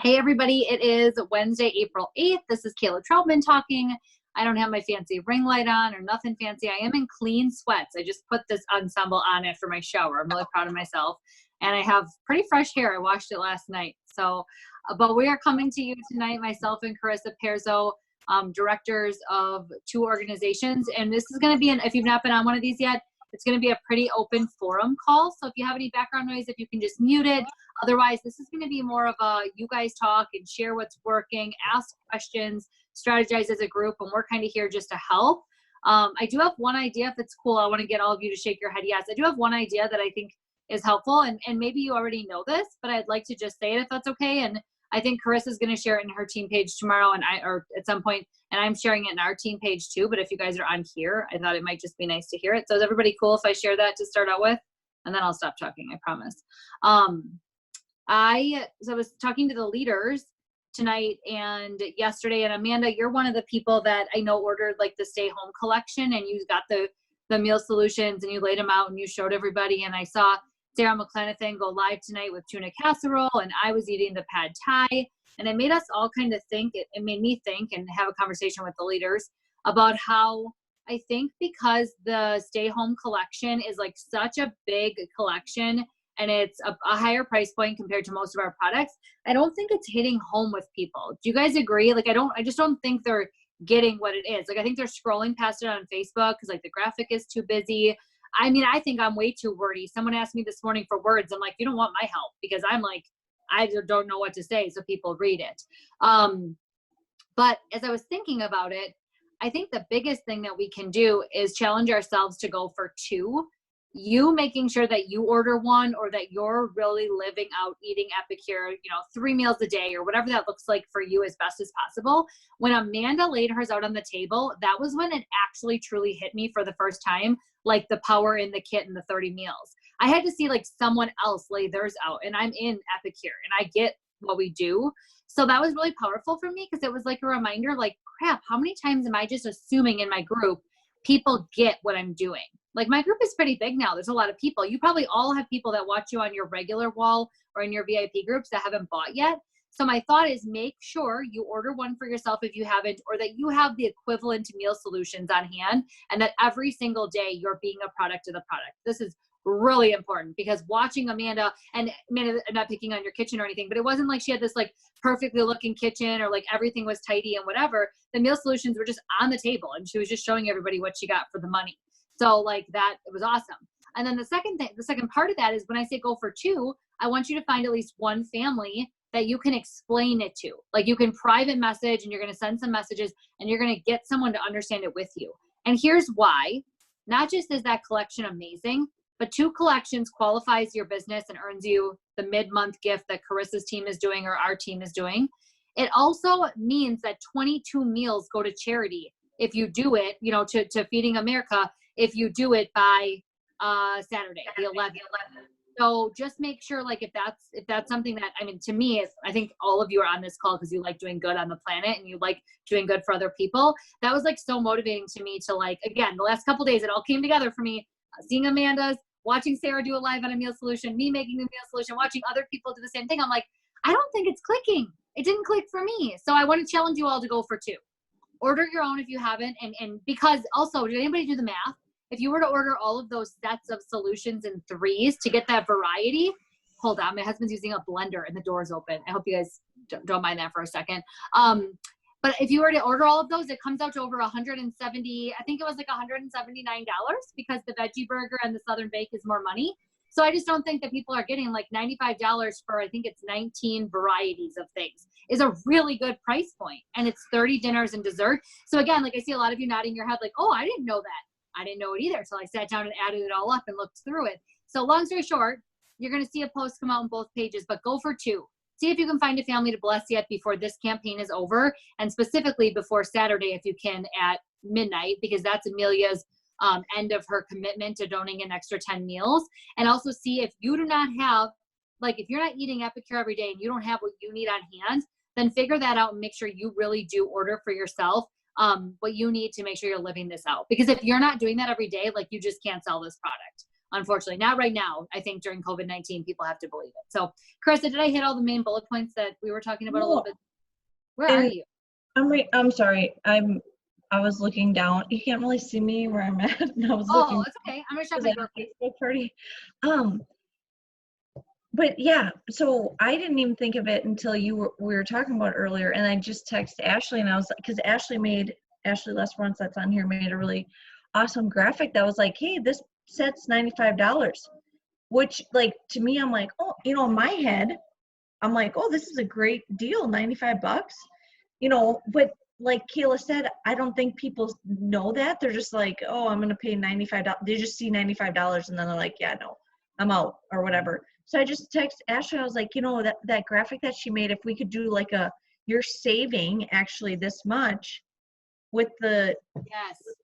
Hey everybody, it is Wednesday, April 8th. This is Kayla Troutman talking. I don't have my fancy ring light on or nothing fancy. I am in clean sweats. I just put this ensemble on after my shower. I'm really proud of myself. And I have pretty fresh hair. I washed it last night. But we are coming to you tonight, myself and Carissa Perzo, directors of two organizations. And this is going to be, if you've not been on one of these yet, it's going to be a pretty open forum call. So if you have any background noise, if you can just mute it. Otherwise, this is going to be more of a you guys talk and share what's working, ask questions, strategize as a group, and we're kind of here just to help. I do have one idea, if it's cool. I want to get all of you to shake your head yes. I do have one idea that I think is helpful, and maybe you already know this, but I'd like to just say it if that's okay. And I think Carissa's going to share it in her team page tomorrow, or at some point, and I'm sharing it in our team page too. But if you guys are on here, I thought it might just be nice to hear it. So is everybody cool if I share that to start out with? And then I'll stop talking, I promise. I was talking to the leaders tonight and yesterday, and Amanda, you're one of the people that I know ordered like the stay home collection, and you got the meal solutions and you laid them out and you showed everybody. And I saw Sarah McClenathan go live tonight with tuna casserole, and I was eating the pad thai, and it made us all kind of think, it made me think and have a conversation with the leaders about how I think because the stay home collection is like such a big collection and it's a higher price point compared to most of our products, I don't think it's hitting home with people. Do you guys agree? Like, I just don't think they're getting what it is. Like, I think they're scrolling past it on Facebook because like the graphic is too busy. I mean, I think I'm way too wordy. Someone asked me this morning for words. I'm like, you don't want my help, because I'm like, I don't know what to say, so people read it. But as I was thinking about it, I think the biggest thing that we can do is challenge ourselves to go for two. You making sure that you order one, or that you're really living out eating Epicure, 3 meals a day or whatever that looks like for you as best as possible. When Amanda laid hers out on the table, that was when it actually truly hit me for the first time, like the power in the kit and the 30 meals. I had to see like someone else lay theirs out, and I'm in Epicure and I get what we do. So that was really powerful for me, because it was like a reminder, like, crap, how many times am I just assuming in my group people get what I'm doing? Like, my group is pretty big now. There's a lot of people. You probably all have people that watch you on your regular wall or in your VIP groups that haven't bought yet. So my thought is, make sure you order one for yourself if you haven't, or that you have the equivalent to meal solutions on hand, and that every single day you're being a product of the product. This is really important, because watching Amanda, and Amanda, I'm not picking on your kitchen or anything, but it wasn't like she had this like perfectly looking kitchen or like everything was tidy and whatever. The meal solutions were just on the table, and she was just showing everybody what she got for the money. So like that, it was awesome. And then the second part of that is, when I say go for two, I want you to find at least one family that you can explain it to. Like, you can private message, and you're going to send some messages, and you're going to get someone to understand it with you. And here's why. Not just is that collection amazing, but 2 collections qualifies your business and earns you the mid-month gift that Carissa's team is doing, or our team is doing. It also means that 22 meals go to charity if you do it, to Feeding America, if you do it by Saturday, the 11th. So just make sure, like, if that's something that, I mean, to me, I think all of you are on this call because you like doing good on the planet and you like doing good for other people. That was like so motivating to me to, like, again, the last couple of days, it all came together for me. Seeing Amanda's, watching Sarah do a live on a meal solution, me making the meal solution, watching other people do the same thing. I'm like, I don't think it's clicking. It didn't click for me. So I want to challenge you all to go for 2. Order your own if you haven't. And because also, did anybody do the math? If you were to order all of those sets of solutions in 3s to get that variety, hold on, my husband's using a blender and the door's open. I hope you guys don't mind that for a second. But if you were to order all of those, it comes out to over 170, I think it was like $179, because the veggie burger and the Southern Bake is more money. So I just don't think that people are getting like $95 for, I think it's 19 varieties of things, is a really good price point. And it's 30 dinners and dessert. So again, like, I see a lot of you nodding your head like, oh, I didn't know that. I didn't know it either. So I sat down and added it all up and looked through it. So long story short, you're going to see a post come out on both pages, but go for 2. See if you can find a family to bless yet before this campaign is over, and specifically before Saturday, if you can, at midnight, because that's Amelia's end of her commitment to donating an extra 10 meals. And also see if you do not have, like, if you're not eating Epicure every day and you don't have what you need on hand, then figure that out and make sure you really do order for yourself what you need to make sure you're living this out. Because if you're not doing that every day, like, you just can't sell this product. unfortunately. Not right now. I think during COVID-19, people have to believe it. So, Carissa, did I hit all the main bullet points that we were talking about a little bit? Where are you? I'm sorry. I was looking down. You can't really see me where I'm at. And I was looking. It's okay. I'm gonna check my door. Facebook party. But yeah, so I didn't even think of it until we were talking about it earlier, and I just texted Ashley, and I was like, because Ashley Lesperance that's on here made a really awesome graphic that was like, hey, this set's $95, which like to me, I'm like, oh, in my head, I'm like, oh, this is a great deal, $95, but like Kayla said, I don't think people know that. They're just like, oh, I'm gonna pay $95. They just see $95 and then they're like, yeah, no, I'm out or whatever. So I just texted Ashley. I was like, that graphic that she made, if we could do like you're saving actually this much with the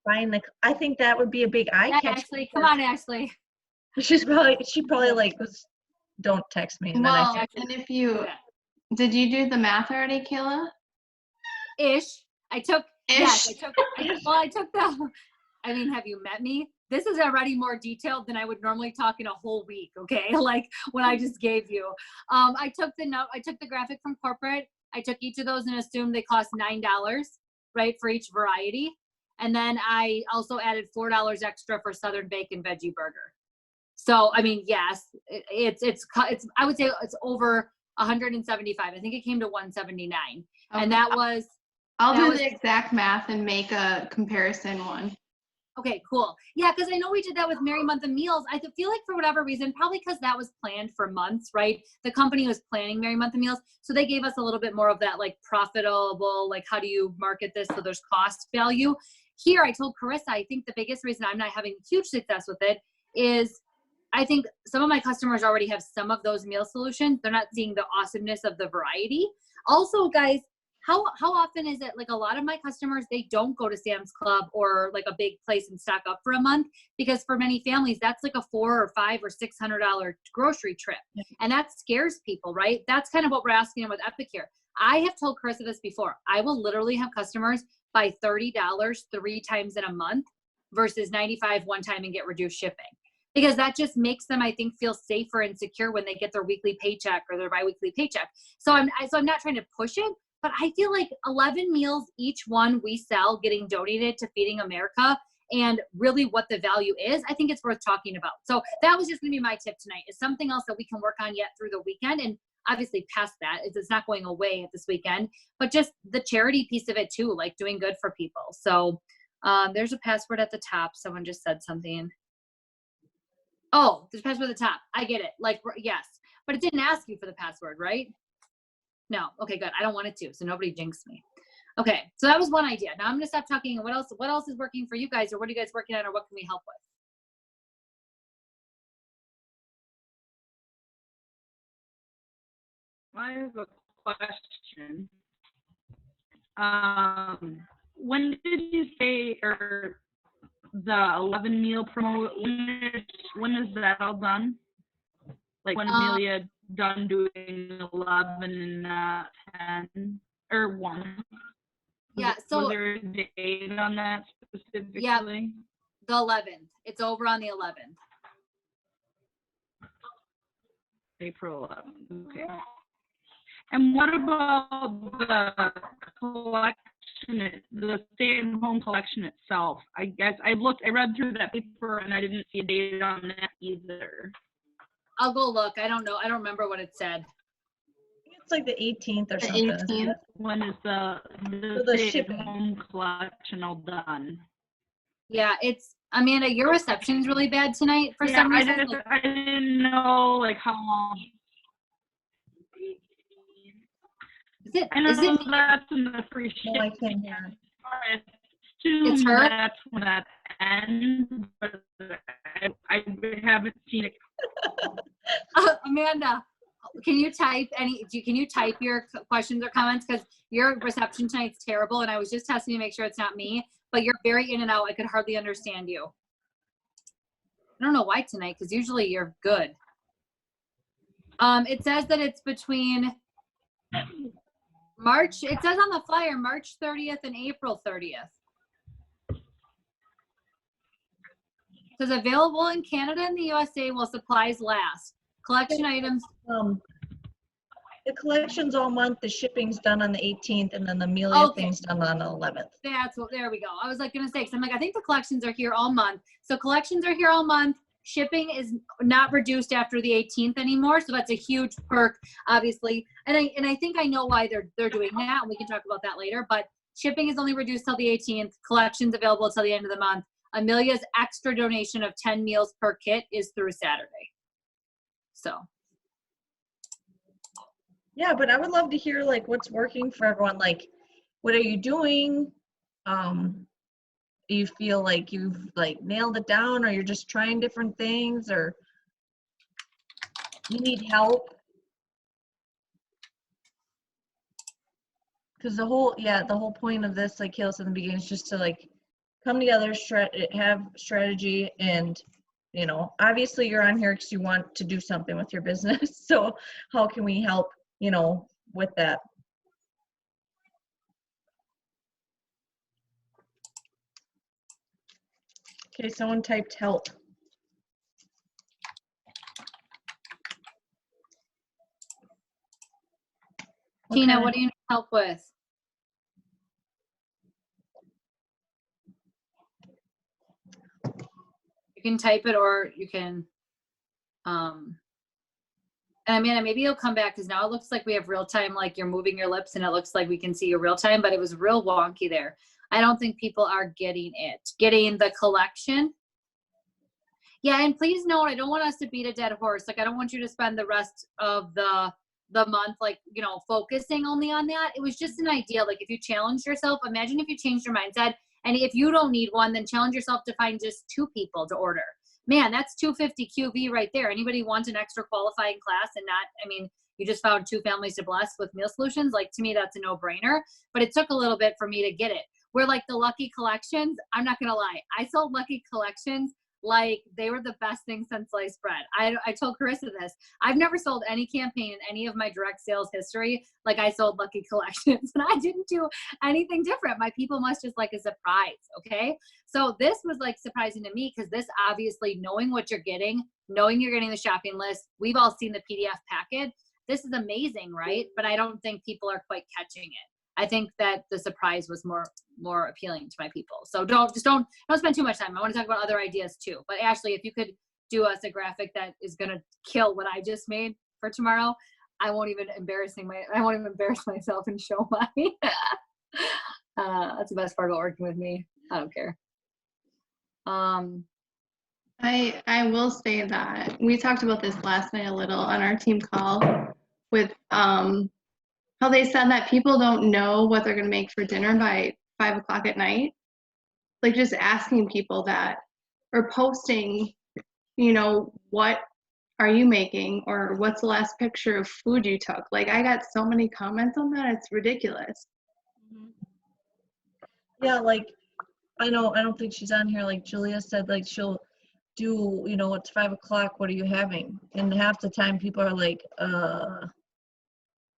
buying I think that would be a big eye catch. Ashley, come on, Ashley. She probably like don't text me. And well, and if did you do the math already, Kayla? I took the, I mean, have you met me? This is already more detailed than I would normally talk in a whole week. Okay. Like when I just gave you, I took the graphic from corporate. I took each of those and assumed they cost $9, right, for each variety. And then I also added $4 extra for Southern Bacon Veggie Burger. So, I mean, yes, it's I would say it's over 175. I think it came to 179. Okay. And that was, I'll do the exact math and make a comparison one. Okay, cool. Yeah, because I know we did that with Merry Month of Meals. I feel like for whatever reason, probably because that was planned for months, right? The company was planning Merry Month of Meals. So they gave us a little bit more of that like profitable, like how do you market this so there's cost value. Here, I told Carissa, I think the biggest reason I'm not having huge success with it is I think some of my customers already have some of those meal solutions. They're not seeing the awesomeness of the variety. Also, guys, how often is it like a lot of my customers, they don't go to Sam's Club or like a big place and stock up for a month because for many families, that's like a $400 or $500 or $600 grocery trip. And that scares people, right? That's kind of what we're asking them with Epicure. I have told Carissa this before. I will literally have customers buy $30 3 times in a month versus $95 one time and get reduced shipping. Because that just makes them, I think, feel safer and secure when they get their weekly paycheck or their biweekly paycheck. So I'm not trying to push it, but I feel like 11 meals, each one we sell getting donated to Feeding America and really what the value is, I think it's worth talking about. So that was just gonna be my tip tonight, is something else that we can work on yet through the weekend. And obviously past that, it's not going away this weekend, but just the charity piece of it too, like doing good for people. So there's a password at the top. Someone just said something. Oh, there's a password at the top. I get it. Like, yes, but it didn't ask you for the password, right? No. Okay, good. I don't want it to, so nobody jinx me. Okay, so that was one idea. Now I'm gonna stop talking. What else is working for you guys, or what are you guys working on, or what can we help with? I have a question. When did you say, or the 11 meal promo, when is that all done? Like when Amelia done doing 11 and 10 or 1? Yeah, so was there a date on that specifically? Yeah, the 11th. It's over on the 11th. April 11th. Okay. And what about the collection, the stay-at-home collection itself? I guess I read through that paper and I didn't see a date on that either. I'll go look. I don't know. I don't remember what it said. It's like the 18th or something. 18th. When is the stay-at-home collection all done? Yeah, it's Amanda. Your reception's really bad tonight for some reason. I didn't know like how long. Is it? I know that's in the free shipping. No, I can't hear. It's her? That's when that ends, but I haven't seen it. Amanda, can you type your questions or comments? Because your reception tonight's terrible, and I was just testing to make sure it's not me, but you're very in and out. I could hardly understand you. I don't know why tonight, because usually you're good. It says that it's between March, it says on the flyer, March 30th and April 30th. Says available in Canada and the USA while supplies last. Collection items. The collection's all month, the shipping's done on the 18th, and then the Amelia Okay. thing's done on the 11th. That's what, there we go. I was like gonna say, because I'm like, I think the collections are here all month. So collections are here all month. Shipping is not reduced after the 18th anymore. So that's a huge perk, obviously. And I think I know why they're doing that. And we can talk about that later. But shipping is only reduced till the 18th. Collections available till the end of the month. Amelia's extra donation of 10 meals per kit is through Saturday. So. Yeah, but I would love to hear like what's working for everyone. Like, what are you doing? Do you feel like you've like nailed it down, or you're just trying different things, or you need help? Because the whole point of this, like Kayla said in the beginning, is just to like come together, have strategy, and you know, obviously you're on here because you want to do something with your business. So how can we help, you know, with that? Okay, someone typed help. Tina, what do you need help with? You can type it, or you can, and Amanda, maybe you'll come back, because now it looks like we have real time, like you're moving your lips and it looks like we can see you real time, but it was real wonky there. I don't think people are getting the collection. Yeah, and please note, I don't want us to beat a dead horse. Like, I don't want you to spend the rest of the month, like, you know, focusing only on that. It was just an idea. Like, if you challenge yourself, imagine if you changed your mindset, and if you don't need one, then challenge yourself to find just 2 people to order. Man, that's 250 QV right there. Anybody want an extra qualifying class and not, I mean, you just found 2 families to bless with meal solutions. Like, to me, that's a no-brainer, but it took a little bit for me to get it. We're like the Lucky Collections. I'm not going to lie. I sold Lucky Collections like they were the best thing since sliced bread. I told Carissa this. I've never sold any campaign in any of my direct sales history like I sold Lucky Collections, and I didn't do anything different. My people must just like a surprise, okay? So this was like surprising to me, because this obviously, knowing what you're getting, knowing you're getting the shopping list, we've all seen the PDF packet. This is amazing, right? But I don't think people are quite catching it. I think that the surprise was more appealing to my people. So don't spend too much time. I want to talk about other ideas too. But Ashley, if you could do us a graphic that is going to kill what I just made for tomorrow, I won't even embarrass myself and show my. That's the best part about working with me. I don't care. I will say that we talked about this last night a little on our team call with how they said that people don't know what they're going to make for dinner by 5 o'clock at night. Like, just asking people that, or posting, you know, what are you making, or what's the last picture of food you took? Like, I got so many comments on that, it's ridiculous. Yeah, like, I don't think she's on here. Like Julia said, like she'll do, you know, it's 5 o'clock, what are you having? And half the time people are like,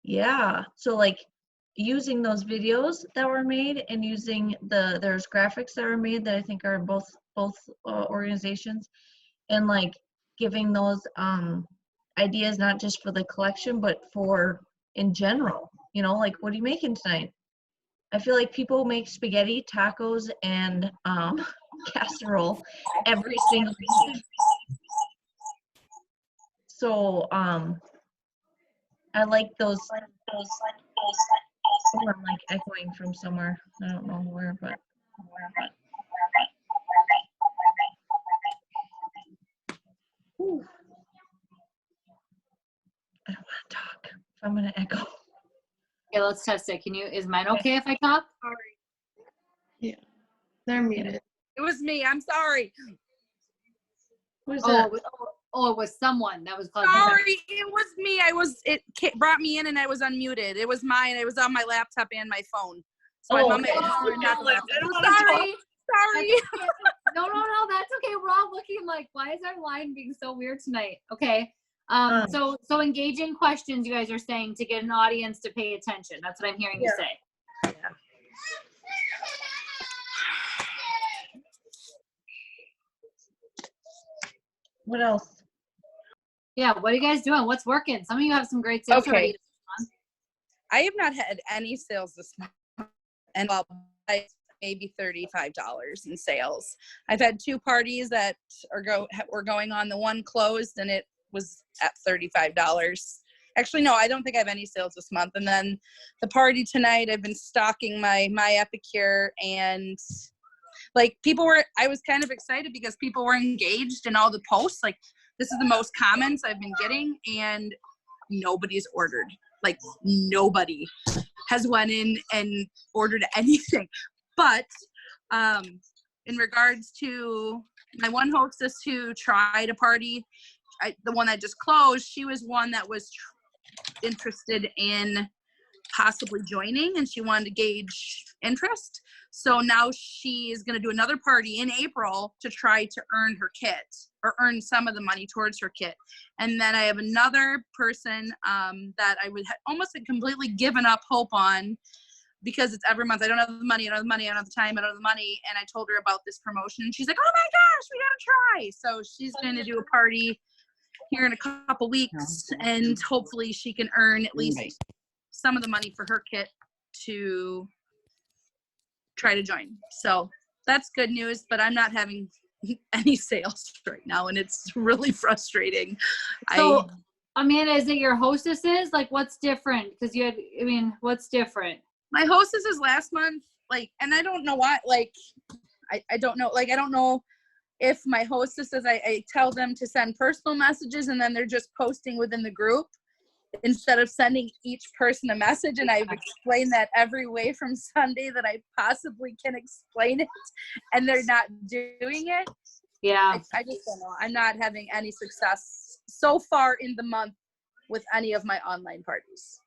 yeah. So like using those videos that were made, and using there's graphics that were made that I think are both organizations, and like giving those ideas, not just for the collection, but for in general, you know, like, what are you making tonight? I feel like people make spaghetti, tacos, and casserole every single week. So I like those. Oh, I'm like echoing from somewhere. I don't know where, but. Whew. I don't want to talk. If I'm gonna echo. Okay, let's test it. Is mine okay if I talk? Yeah, they're muted. It was me. I'm sorry. Who's that? It was someone that was causing. Sorry, it was me. It brought me in and I was unmuted. It was mine. It was on my laptop and my phone. So I'm on my phone, not the laptop. I don't want to talk. Sorry. No, that's okay. We're all looking like, why is our line being so weird tonight? Okay. So engaging questions, you guys are saying, to get an audience to pay attention. That's what I'm hearing you say. Yeah. What else? Yeah, what are you guys doing? What's working? Some of you have some great sales Okay. already. I have not had any sales this month, and maybe $35 in sales. I've had 2 parties that were going on. The one closed, and it was at $35. Actually, no, I don't think I have any sales this month. And then the party tonight, I've been stalking my Epicure, and like I was kind of excited because people were engaged in all the posts. Like, this is the most comments I've been getting, and nobody's ordered. Like, nobody has went in and ordered anything. But in regards to my one hostess who tried a party, the one that just closed, she was one that was interested in possibly joining, and she wanted to gauge interest. So now she is going to do another party in April to try to earn her kit, or earn some of the money towards her kit. And then I have another person that I would almost have completely given up hope on, because it's every month. I don't have the money, I don't have the money, I don't have the time, I don't have the money. And I told her about this promotion, and she's like, oh my gosh, we gotta try. So she's going to do a party here in a couple weeks, and hopefully she can earn at least some of the money for her kit to try to join. So that's good news, but I'm not having any sales right now, and it's really frustrating. So, Amanda, is it your hostesses? Like, what's different? Because what's different? My hostesses last month, like, and I don't know why, like, I don't know, like, I don't know if my hostesses, I tell them to send personal messages, and then they're just posting within the group instead of sending each person a message. And I've explained that every way from Sunday that I possibly can explain it, and they're not doing it. Yeah. I just don't know. I'm not having any success so far in the month with any of my online parties.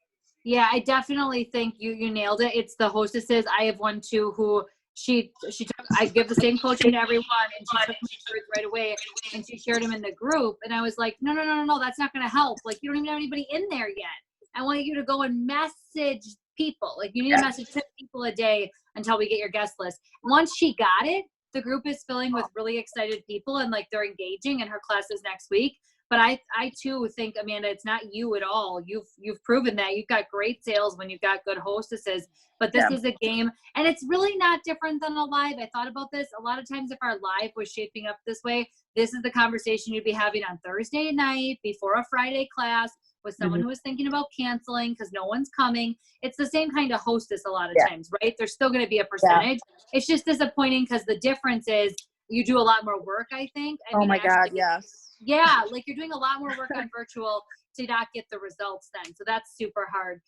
Yeah, I definitely think you nailed it. It's the hostesses. I have one too who she took, I give the same coaching to everyone, and she took my words right away, and she shared them in the group. And I was like, no, that's not going to help. Like, you don't even have anybody in there yet. I want you to go and message people. Like, you need to message 10 people a day until we get your guest list. Once she got it, the group is filling with really excited people, and like they're engaging, and her class is next week. But I too think, Amanda, it's not you at all. You've proven that you've got great sales when you've got good hostesses. But this is a game, and it's really not different than a live. I thought about this a lot of times. If our live was shaping up this way, this is the conversation you'd be having on Thursday night before a Friday class with someone who is thinking about canceling because no one's coming. It's the same kind of hostess a lot of times, right? There's still going to be a percentage. It's just disappointing because the difference is you do a lot more work, I think. I mean, God, yes. Yeah, like you're doing a lot more work on virtual to not get the results then. So that's super hard.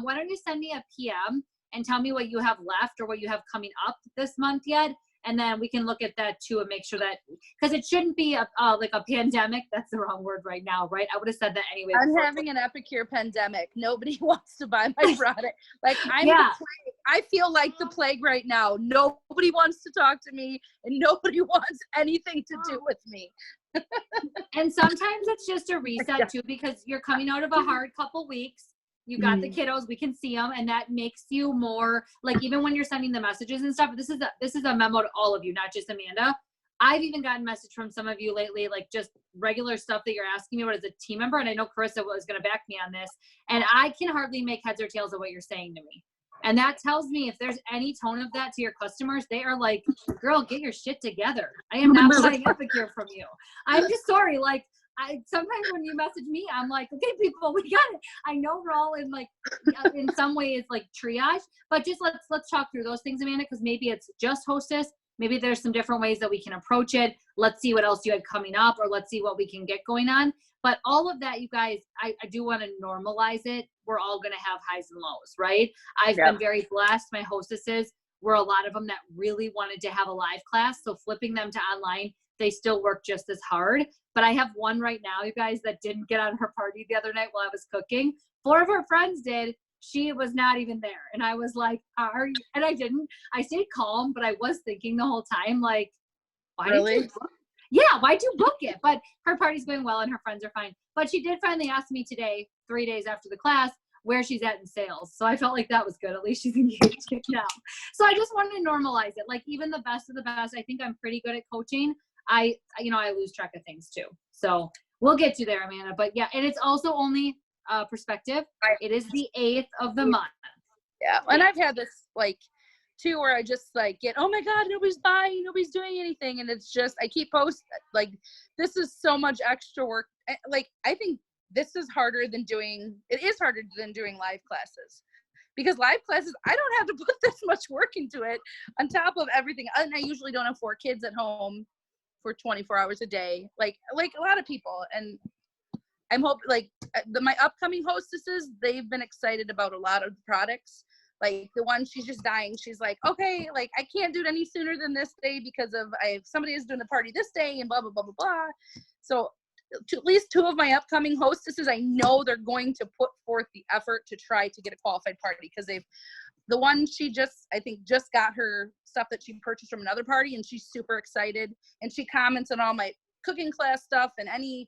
Why don't you send me a PM and tell me what you have left or what you have coming up this month yet? And then we can look at that too and make sure that, because it shouldn't be like a pandemic. That's the wrong word right now, right? I would have said that anyway. I'm having an Epicure pandemic. Nobody wants to buy my product. Like, I'm the plague. I feel like the plague right now. Nobody wants to talk to me, and nobody wants anything to do with me. And sometimes it's just a reset too, because you're coming out of a hard couple weeks. You got the kiddos, we can see them, and that makes you more like, even when you're sending the messages and stuff, this is a memo to all of you, not just Amanda. I've even gotten message from some of you lately, like just regular stuff that you're asking me about as a team member. And I know Carissa was going to back me on this, and I can hardly make heads or tails of what you're saying to me. And that tells me if there's any tone of that to your customers, they are like, girl, get your shit together. I am not buying Epicure from you. I'm just sorry. Like, sometimes when you message me, I'm like, okay, people, we got it. I know we're all in like, in some ways like triage, but just let's talk through those things, Amanda, because maybe it's just hostess. Maybe there's some different ways that we can approach it. Let's see what else you had coming up, or let's see what we can get going on. But all of that, you guys, I do want to normalize it. We're all going to have highs and lows, right? I've been very blessed. My hostesses were a lot of them that really wanted to have a live class. So flipping them to online, they still work just as hard. But I have one right now, you guys, that didn't get on her party the other night while I was cooking. 4 of her friends did. She was not even there. And I was like, are you? And I didn't. I stayed calm, but I was thinking the whole time, like, why did you book? Yeah, why'd you book it? But her party's going well and her friends are fine. But she did finally ask me today, 3 days after the class, where she's at in sales. So I felt like that was good. At least she's engaged now. So I just wanted to normalize it. Like, even the best of the best, I think I'm pretty good at coaching. I lose track of things too. So we'll get you there, Amanda. But yeah, and it's also only perspective. It is the 8th of the month. Yeah, and I've had this like too, where I just like get, oh my God, nobody's buying, nobody's doing anything, and it's just I keep posting like this is so much extra work. Like I think this is harder than doing. It is harder than doing live classes, because live classes I don't have to put this much work into it on top of everything. And I usually don't have 4 kids at home for 24 hours a day, like a lot of people. And I'm hoping like my upcoming hostesses, they've been excited about a lot of the products. Like the one, she's just dying. She's like, okay, like I can't do it any sooner than this day because of somebody is doing the party this day and blah, blah, blah, blah, blah. So at least 2 of my upcoming hostesses, I know they're going to put forth the effort to try to get a qualified party, because the one she I think just got her stuff that she purchased from another party, and she's super excited, and she comments on all my cooking class stuff, and any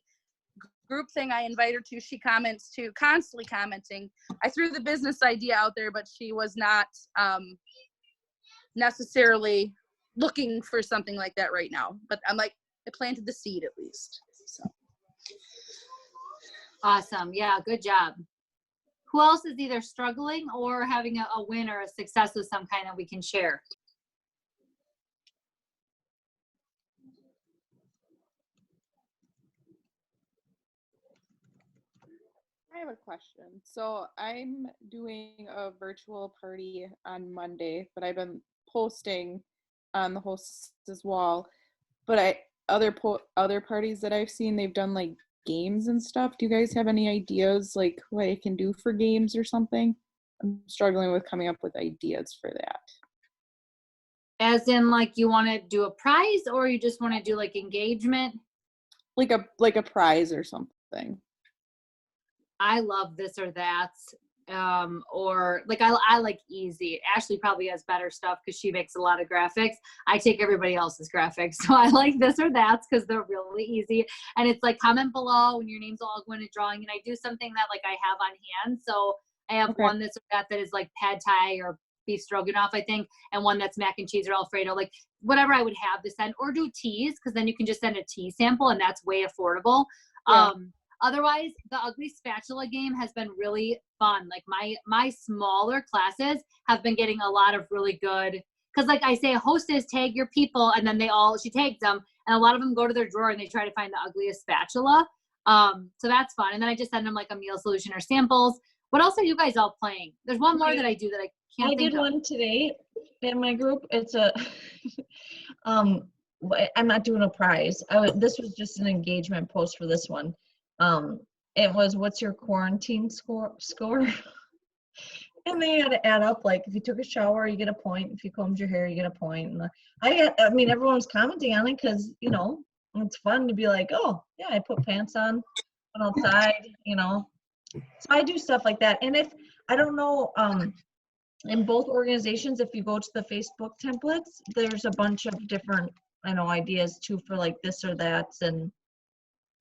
group thing I invite her to, she comments to, constantly commenting. I threw the business idea out there, but she was not necessarily looking for something like that right now. But I'm like, I planted the seed at least. So Awesome. Yeah, good job. Who else is either struggling or having a win or a success of some kind that we can share? I have a question. So I'm doing a virtual party on Monday, but I've been posting on the hostess wall. But other parties that I've seen, they've done like games and stuff. Do you guys have any ideas like what I can do for games or something? I'm struggling with coming up with ideas for that. As in, like, you want to do a prize, or you just want to do like engagement? Like a prize or something. I love this or that. Or like I like easy. Ashley probably has better stuff because she makes a lot of graphics. I take everybody else's graphics. So I like this or that because they're really easy. And it's like comment below when your names all go into drawing. And I do something that like I have on hand. So I have one this or that is like pad thai or beef stroganoff, I think, and one that's mac and cheese or Alfredo, like whatever I would have to send, or do teas, because then you can just send a tea sample and that's way affordable. Yeah. Otherwise, the Ugly Spatula game has been really fun. Like my smaller classes have been getting a lot of really good, because like I say, hostess, tag your people, and then she tags them, and a lot of them go to their drawer and they try to find the ugliest spatula. So that's fun. And then I just send them like a meal solution or samples. What else are you guys all playing? There's one more that I do that I can't think of. I did one today in my group. It's a, I'm not doing a prize. This was just an engagement post for this one. It was, what's your quarantine score? And they had to add up, like, if you took a shower, you get a point. If you combed your hair, you get a point. And I mean, everyone was commenting on it because, you know, it's fun to be like, oh, yeah, I put pants on, went outside, you know. So I do stuff like that. And if, I don't know, in both organizations, if you go to the Facebook templates, there's a bunch of different, I know, ideas too for like this or that, and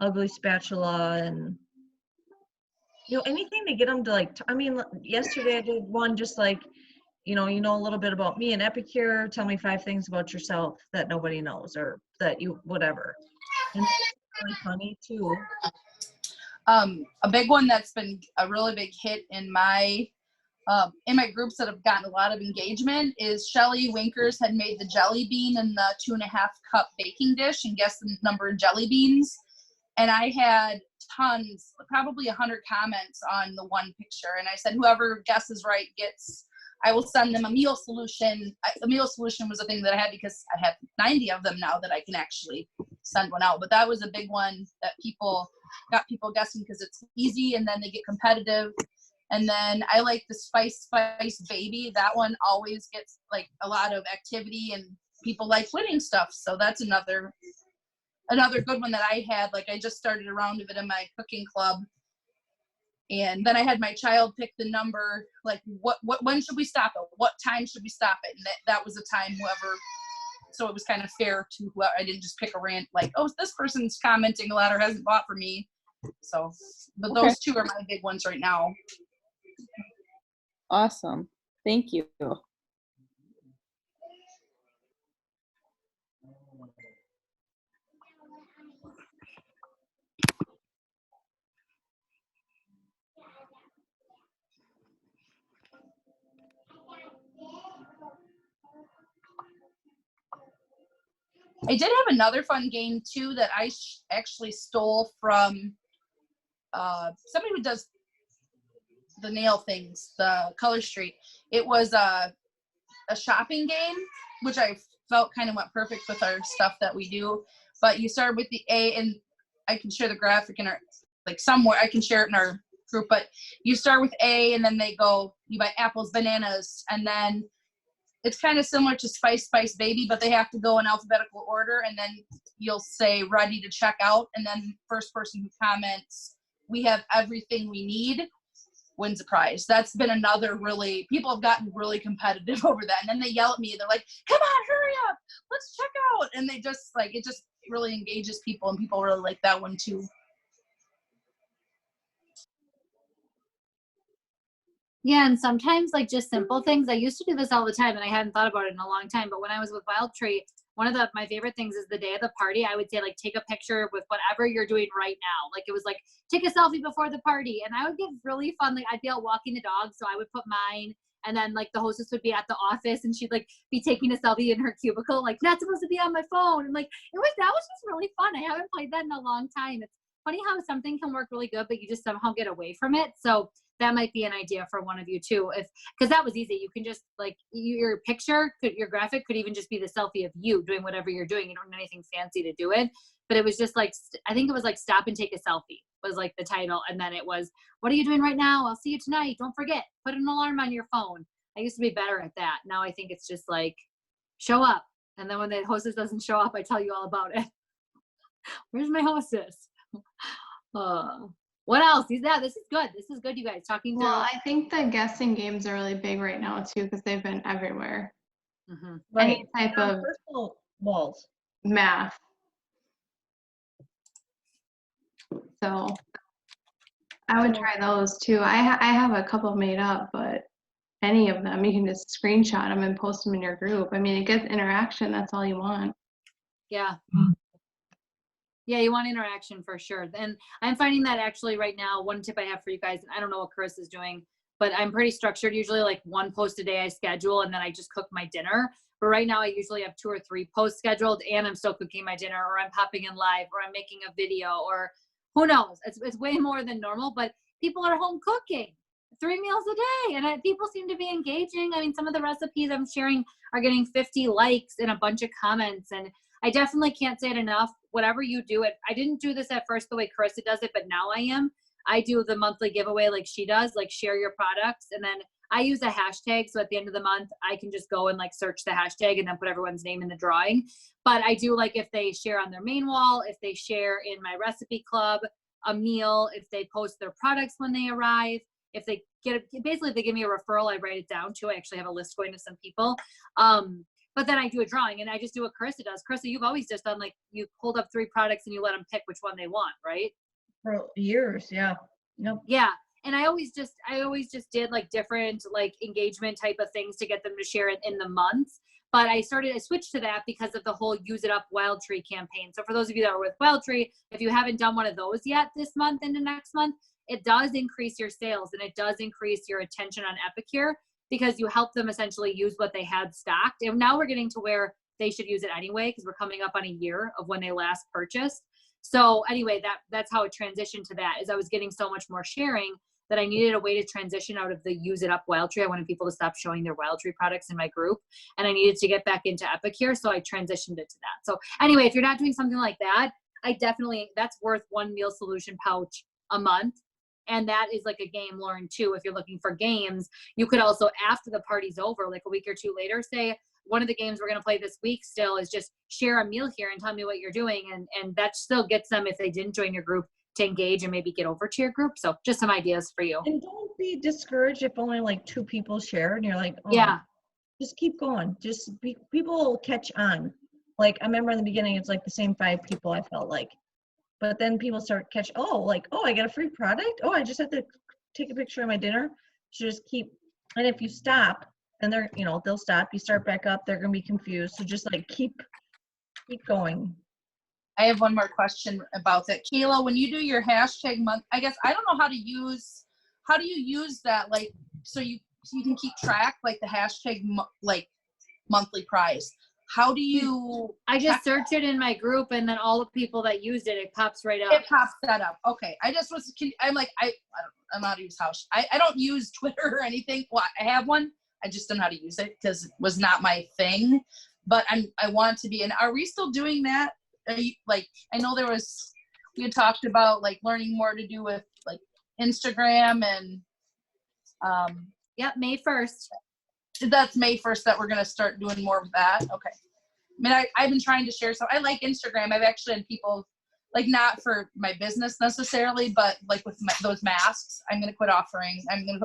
ugly spatula, and you know, anything to get them to like, I mean, yesterday I did one just like, you know a little bit about me and Epicure, tell me 5 things about yourself that nobody knows, or that you, whatever. And it's really funny too. A big one that's been a really big hit in my groups that have gotten a lot of engagement is Shelly Winkers had made the jelly bean in the 2.5 cup baking dish, and guess the number of jelly beans. And I had tons, probably 100 comments on the one picture. And I said, whoever guesses right I will send them a meal solution. The meal solution was a thing that I had because I have 90 of them now that I can actually send one out. But that was a big one that got people guessing because it's easy, and then they get competitive. And then I like the Spice Baby. That one always gets like a lot of activity, and people like winning stuff. So that's another good one that I had. Like I just started a round of it in my cooking club. And then I had my child pick the number, like when should we stop it? What time should we stop it? And that was the time so it was kind of fair to whoever. I didn't just pick a rant like, oh, this person's commenting a lot or hasn't bought for me. So, but those 2 are my big ones right now. Awesome. Thank you. I did have another fun game too that I actually stole from somebody who does the nail things, the Color Street. It was a shopping game, which I felt kind of went perfect with our stuff that we do. But you start with the A, and I can share the graphic in our, like somewhere, I can share it in our group, but you start with A, and then they go, you buy apples, bananas, and then it's kind of similar to Spice Baby, but they have to go in alphabetical order, and then you'll say ready to check out, and then first person who comments, we have everything we need, wins a prize. That's been another really, people have gotten really competitive over that. And then they yell at me, they're like, come on, hurry up, let's check out. And they just like, it just really engages people, and people really like that one too. Yeah, and sometimes like just simple things. I used to do this all the time and I hadn't thought about it in a long time. But when I was with Wild Tree, one of my favorite things is the day of the party. I would say like take a picture with whatever you're doing right now. Like it was like take a selfie before the party, and I would get really fun. Like I'd be out walking the dog, so I would put mine, and then like the hostess would be at the office and she'd like be taking a selfie in her cubicle, like not supposed to be on my phone. And like that was just really fun. I haven't played that in a long time. It's funny how something can work really good, but you just somehow get away from it. So that might be an idea for one of you too, because that was easy. You can just like your picture, your graphic could even just be the selfie of you doing whatever you're doing. You don't need anything fancy to do it, but it was just like, I think it was like stop and take a selfie was like the title. And then it was, what are you doing right now? I'll see you tonight. Don't forget, put an alarm on your phone. I used to be better at that. Now I think it's just like, show up. And then when the hostess doesn't show up, I tell you all about it. Where's my hostess? What else? Yeah, this is good. This is good, you guys. Talking to. Well, I think the guessing games are really big right now too, because they've been everywhere. Mm-hmm. Any type of personal walls. math. So I would try those too. I have a couple made up, but any of them, you can just screenshot them and post them in your group. I mean, it gets interaction. That's all you want. Yeah. Yeah, you want interaction for sure. And I'm finding that actually right now, one tip I have for you guys, and I don't know what Chris is doing, but I'm pretty structured. Usually like one post a day I schedule, and then I just cook my dinner. But right now I usually have 2 or 3 posts scheduled, and I'm still cooking my dinner, or I'm popping in live, or I'm making a video, or who knows. It's way more than normal, but people are home cooking 3 meals a day, and people seem to be engaging. I mean, some of the recipes I'm sharing are getting 50 likes and a bunch of comments, and I definitely can't say it enough. Whatever you do it, I didn't do this at first the way Carissa does it, but now I am. I do the monthly giveaway like she does, like share your products. And then I use a hashtag. So at the end of the month, I can just go and like search the hashtag and then put everyone's name in the drawing. But I do like if they share on their main wall, if they share in my recipe club, a meal, if they post their products when they arrive, if they basically if they give me a referral, I write it down too. I actually have a list going to some people. But then I do a drawing, and I just do what Carissa does. Carissa, you've always just done like you pulled up 3 products and you let them pick which one they want, right? For years, yeah. Nope. Yeah. And I always just did like different like engagement type of things to get them to share it in the months. But I switched to that because of the whole Use It Up Wild Tree campaign. So for those of you that are with Wild Tree, if you haven't done one of those yet this month into next month, it does increase your sales and it does increase your attention on Epicure, because you help them essentially use what they had stocked. And now we're getting to where they should use it anyway, because we're coming up on a year of when they last purchased. So anyway, that's how it transitioned to that, is I was getting so much more sharing that I needed a way to transition out of the Use It Up Wild Tree. I wanted people to stop showing their Wild Tree products in my group, and I needed to get back into Epicure. So I transitioned it to that. So anyway, if you're not doing something like that, that's worth 1 meal solution pouch a month. And that is like a game, Lauren, too. If you're looking for games, you could also, after the party's over, like a week or 2 later, say, one of the games we're going to play this week still is just share a meal here and tell me what you're doing. And that still gets them, if they didn't join your group, to engage and maybe get over to your group. So just some ideas for you. And don't be discouraged if only like 2 people share and you're like, oh, Yeah. Just keep going. People will catch on. Like I remember in the beginning, it's like the same 5 people I felt like. But then people start catch, I got a free product. Oh, I just have to take a picture of my dinner. So just keep, and if you stop, then they'll stop. You start back up, they're going to be confused. So just like keep going. I have one more question about that. Kayla, when you do your hashtag month, I guess I don't know how do you use that? Like, so you can keep track, like the hashtag like monthly prize. how do you? I just search it in my group, and then all the people that used it, it pops right up. It pops that up. Okay. I just was, I'm like, I'm not use house. I don't use Twitter or anything. Well, I have one. I just don't know how to use it because it was not my thing. But I want to be. And are we still doing that? Like, I know we had talked about like learning more to do with like Instagram and. Yep, May 1st. That's May 1st that we're going to start doing more of that. Okay. I mean, I've been trying to share. So I like Instagram. I've actually had people, like, not for my business necessarily, but like with those masks, I'm going to quit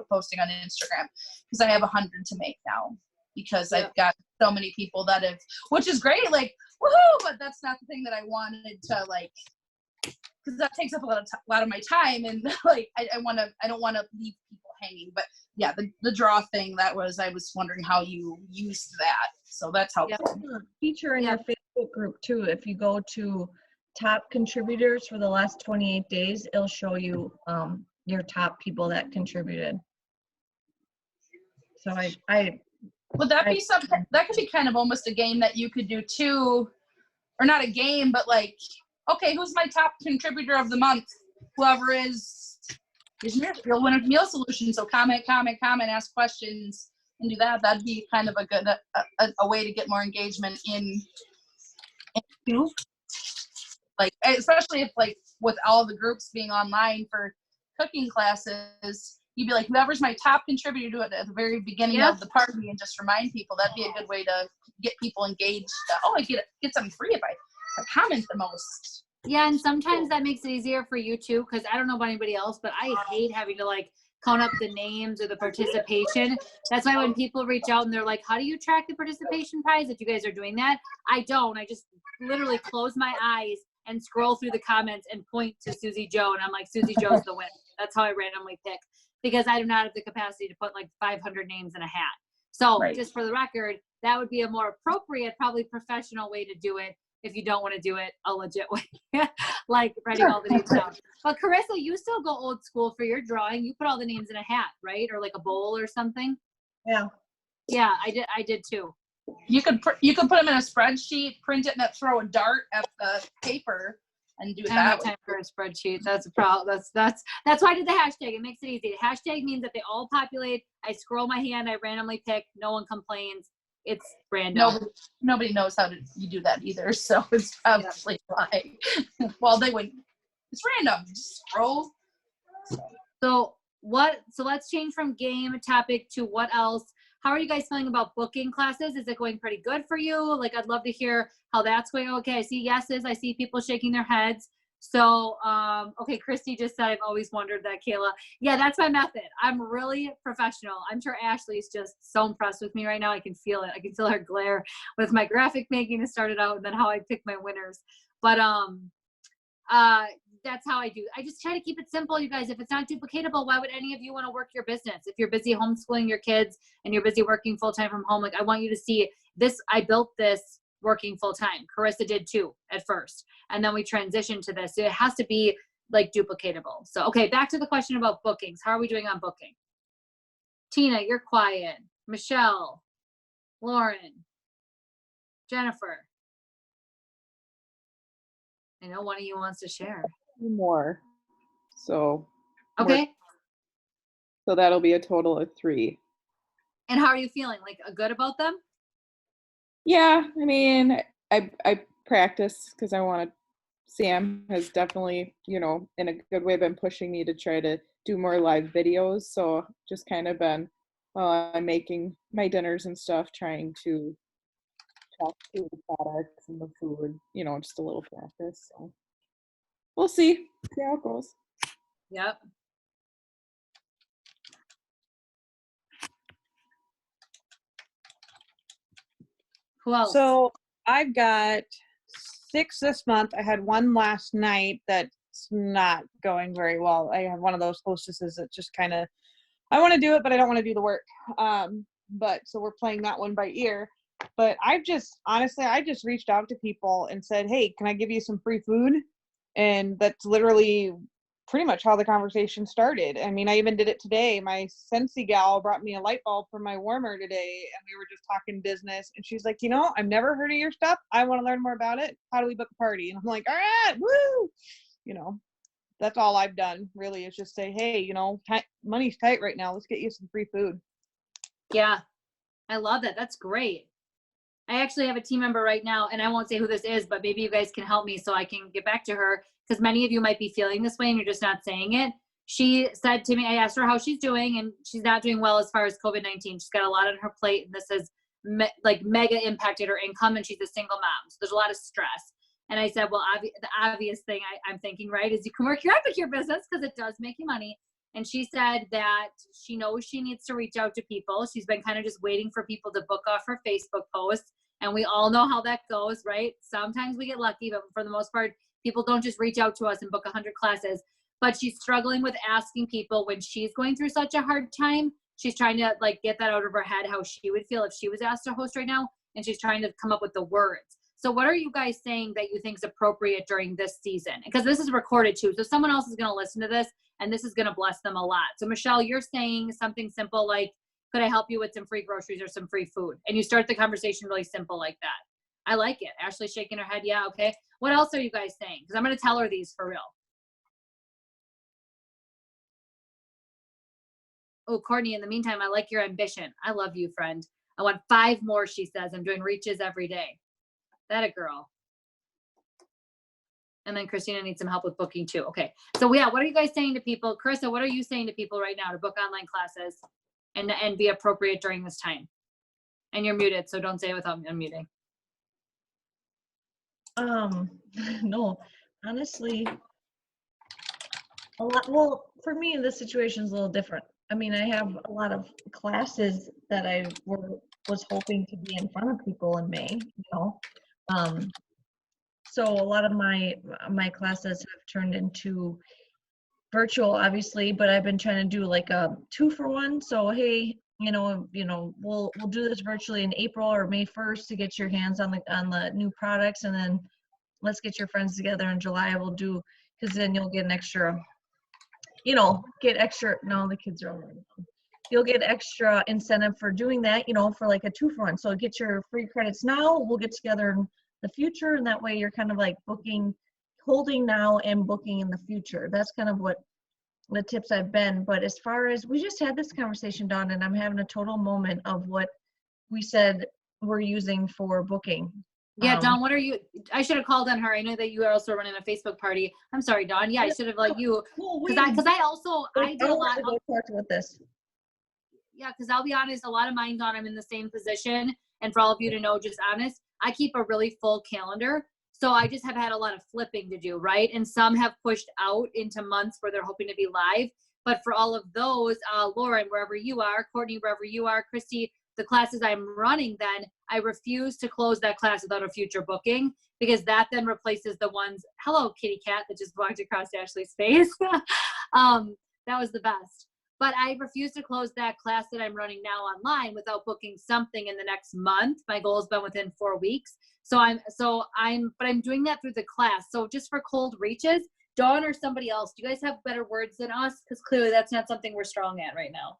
posting on Instagram because I have 100 to make now because I've got so many people that have, which is great. Like, woohoo, but that's not the thing that I wanted to like, because that takes up a lot of my time. And like, I don't want to leave people hanging, but yeah, the draw thing I was wondering how you used that. So that's helpful. Yeah. Feature in your Facebook group too. If you go to top contributors for the last 28 days, it'll show you your top people that contributed. So I would that be something that could be kind of almost a game that you could do too, or not a game, but like, okay, who's my top contributor of the month? Whoever is you'll win a meal solution. So comment, ask questions, and do that. That'd be kind of a good a way to get more engagement in like, especially if like with all the groups being online for cooking classes, you'd be like, whoever's my top contributor, do it at the very beginning of the party and just remind people. That'd be a good way to get people engaged. I get something free if I comment the most. Yeah, and sometimes that makes it easier for you too, because I don't know about anybody else, but I hate having to like count up the names or the participation. That's why when people reach out and they're like, how do you track the participation prize if you guys are doing that? I don't. I just literally close my eyes and scroll through the comments and point to Susie Joe, and I'm like, Susie Joe's the winner. That's how I randomly pick, because I do not have the capacity to put like 500 names in a hat. So just for the record, that would be a more appropriate, probably professional way to do it if you don't want to do it a legit way, like writing all the names down. But Carissa, you still go old school for your drawing. You put all the names in a hat, right? Or like a bowl or something. Yeah. Yeah, I did too. You could put them in a spreadsheet, print it, and then throw a dart at the paper and do it I don't that have way. time for a spreadsheet. That's a problem. That's why I did the hashtag. It makes it easy. The hashtag means that they all populate. I scroll my hand. I randomly pick. No one complains. It's random. Nobody knows how you do that either, so it's probably why. Well, they wouldn't. It's random. Just scroll. So let's change from game topic to what else. How are you guys feeling about booking classes? Is it going pretty good for you? Like, I'd love to hear how that's going. Okay, I see yeses. I see people shaking their heads. So, okay, Christy just said, I've always wondered that, Kayla. Yeah, that's my method. I'm really professional. I'm sure Ashley's just so impressed with me right now. I can feel it. I can feel her glare with my graphic making to start it out, and then how I pick my winners. But that's how I do. I just try to keep it simple, you guys. If it's not duplicatable, why would any of you want to work your business? If you're busy homeschooling your kids and you're busy working full-time from home, like, I want you to see this. I built this working full-time. Carissa did too at first. And then we transitioned to this. So it has to be like duplicatable. So, okay, back to the question about bookings. How are we doing on booking? Tina, you're quiet. Michelle, Lauren, Jennifer. I know one of you wants to share. More. So Okay. so that'll be a total of 3. And how are you feeling? Like, good about them? Yeah, I mean, I practice because I want to. Sam has definitely, in a good way been pushing me to try to do more live videos. So just kind of been, while I'm making my dinners and stuff, trying to talk through the products and the food, just a little practice. So we'll see how it goes. Yep. Who else? So I've got 6 this month. I had one last night that's not going very well. I have one of those hostesses that just kind of, I want to do it, but I don't want to do the work. But so we're playing that one by ear. But I just reached out to people and said, hey, can I give you some free food? And that's literally pretty much how the conversation started. I mean, I even did it today. My Scentsy gal brought me a light bulb for my warmer today, and we were just talking business. And she's like, I've never heard of your stuff. I want to learn more about it. How do we book a party? And I'm like, all right, woo! That's all I've done really, is just say, hey, money's tight right now. Let's get you some free food. Yeah, I love that. That's great. I actually have a team member right now, and I won't say who this is, but maybe you guys can help me so I can get back to her, because many of you might be feeling this way and you're just not saying it. She said to me, I asked her how she's doing, and she's not doing well as far as COVID-19. She's got a lot on her plate, and this has mega impacted her income, and she's a single mom. So there's a lot of stress. And I said, well, the obvious thing I'm thinking, right, is you can work your Epicure business because it does make you money. And she said that she knows she needs to reach out to people. She's been kind of just waiting for people to book off her Facebook posts. And we all know how that goes, right? Sometimes we get lucky, but for the most part, people don't just reach out to us and book 100 classes. But she's struggling with asking people when she's going through such a hard time. She's trying to get that out of her head, how she would feel if she was asked to host right now. And she's trying to come up with the words. So what are you guys saying that you think is appropriate during this season? Because this is recorded too. So someone else is going to listen to this, and this is going to bless them a lot. So Michelle, you're saying something simple like, could I help you with some free groceries or some free food? And you start the conversation really simple like that. I like it. Ashley's shaking her head. Yeah, okay. What else are you guys saying? Because I'm going to tell her these for real. Oh, Courtney, in the meantime, I like your ambition. I love you, friend. I want 5 more, she says. I'm doing reaches every day. That a girl. And then Christina needs some help with booking too. Okay. So yeah, what are you guys saying to people? Carissa, what are you saying to people right now to book online classes and be appropriate during this time? And you're muted, so don't say it without unmuting. No, honestly, well, for me, this situation is a little different. I mean, I have a lot of classes that I was hoping to be in front of people in May, so a lot of my classes have turned into virtual, obviously, but I've been trying to do like a 2-for-1. So hey, we'll do this virtually in April or May 1st to get your hands on the new products, and then let's get your friends together in July. We'll do, because then you'll get an extra, no, the kids are already done. You'll get extra incentive for doing that, for like a 2-for-1. So get your free credits now. We'll get together in the future, and that way you're kind of like holding now and booking in the future. That's kind of what the tips I've been. But as far as, we just had this conversation, Dawn, and I'm having a total moment of what we said we're using for booking. Yeah, Dawn, what are you? I should have called on her. I know that you are also running a Facebook party. I'm sorry, Dawn. Yeah, I should have let you, because I did a lot. With this. Yeah, because I'll be honest, a lot of mine, Dawn, I'm in the same position. And for all of you to know, just honest, I keep a really full calendar. So I just have had a lot of flipping to do, right? And some have pushed out into months where they're hoping to be live. But for all of those, Lauren, wherever you are, Courtney, wherever you are, Christy, the classes I'm running, then I refuse to close that class without a future booking, because that then replaces the ones, hello, kitty cat, that just walked across Ashley's face. That was the best. But I refuse to close that class that I'm running now online without booking something in the next month. My goal has been within 4 weeks. But I'm doing that through the class. So just for cold reaches, Dawn or somebody else, do you guys have better words than us? Because clearly that's not something we're strong at right now.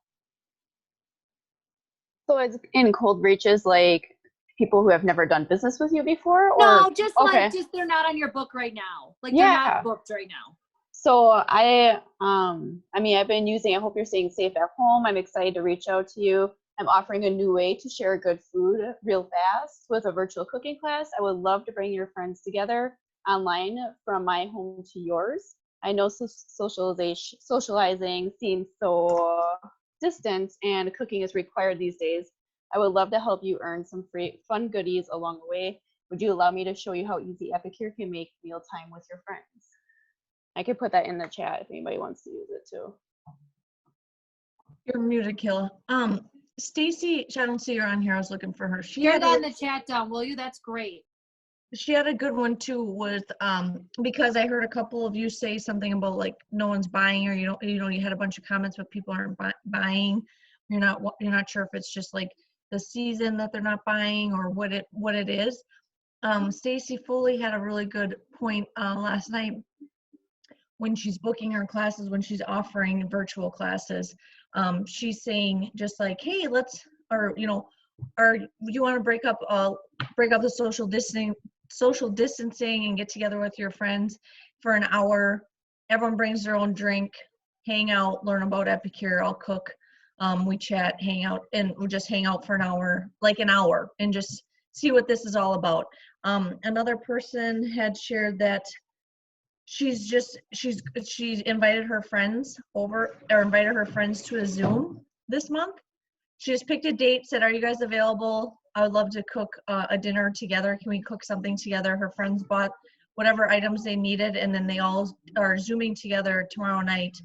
So it's in cold reaches, like people who have never done business with you before? No, just they're not on your book right now. Like they're not booked right now. So I've been using, I hope you're staying safe at home. I'm excited to reach out to you. I'm offering a new way to share good food real fast with a virtual cooking class. I would love to bring your friends together online from my home to yours. I know socializing seems so distant and cooking is required these days. I would love to help you earn some free fun goodies along the way. Would you allow me to show you how easy Epicure can make mealtime with your friends? I could put that in the chat if anybody wants to use it too. You're muted, Kayla. Stacy, I don't see her on here. I was looking for her. Share that in the chat, Dawn, will you? That's great. She had a good one too with because I heard a couple of you say something about like no one's buying, or you had a bunch of comments but people aren't buying. You're not sure if it's just like the season that they're not buying or what it is. Stacy Foley had a really good point last night. when she's booking her classes, when she's offering virtual classes, she's saying just like, hey, let's, or, you know, or you want to break up the social distancing and get together with your friends for an hour. Everyone brings their own drink, hang out, learn about Epicure. I'll cook. We chat, hang out, and we'll just hang out for an hour, and just see what this is all about. Another person had shared that she's invited her friends over, or invited her friends to a Zoom this month. She just picked a date, said, are you guys available? I would love to cook a dinner together. Can we cook something together? Her friends bought whatever items they needed, and then they all are Zooming together tomorrow night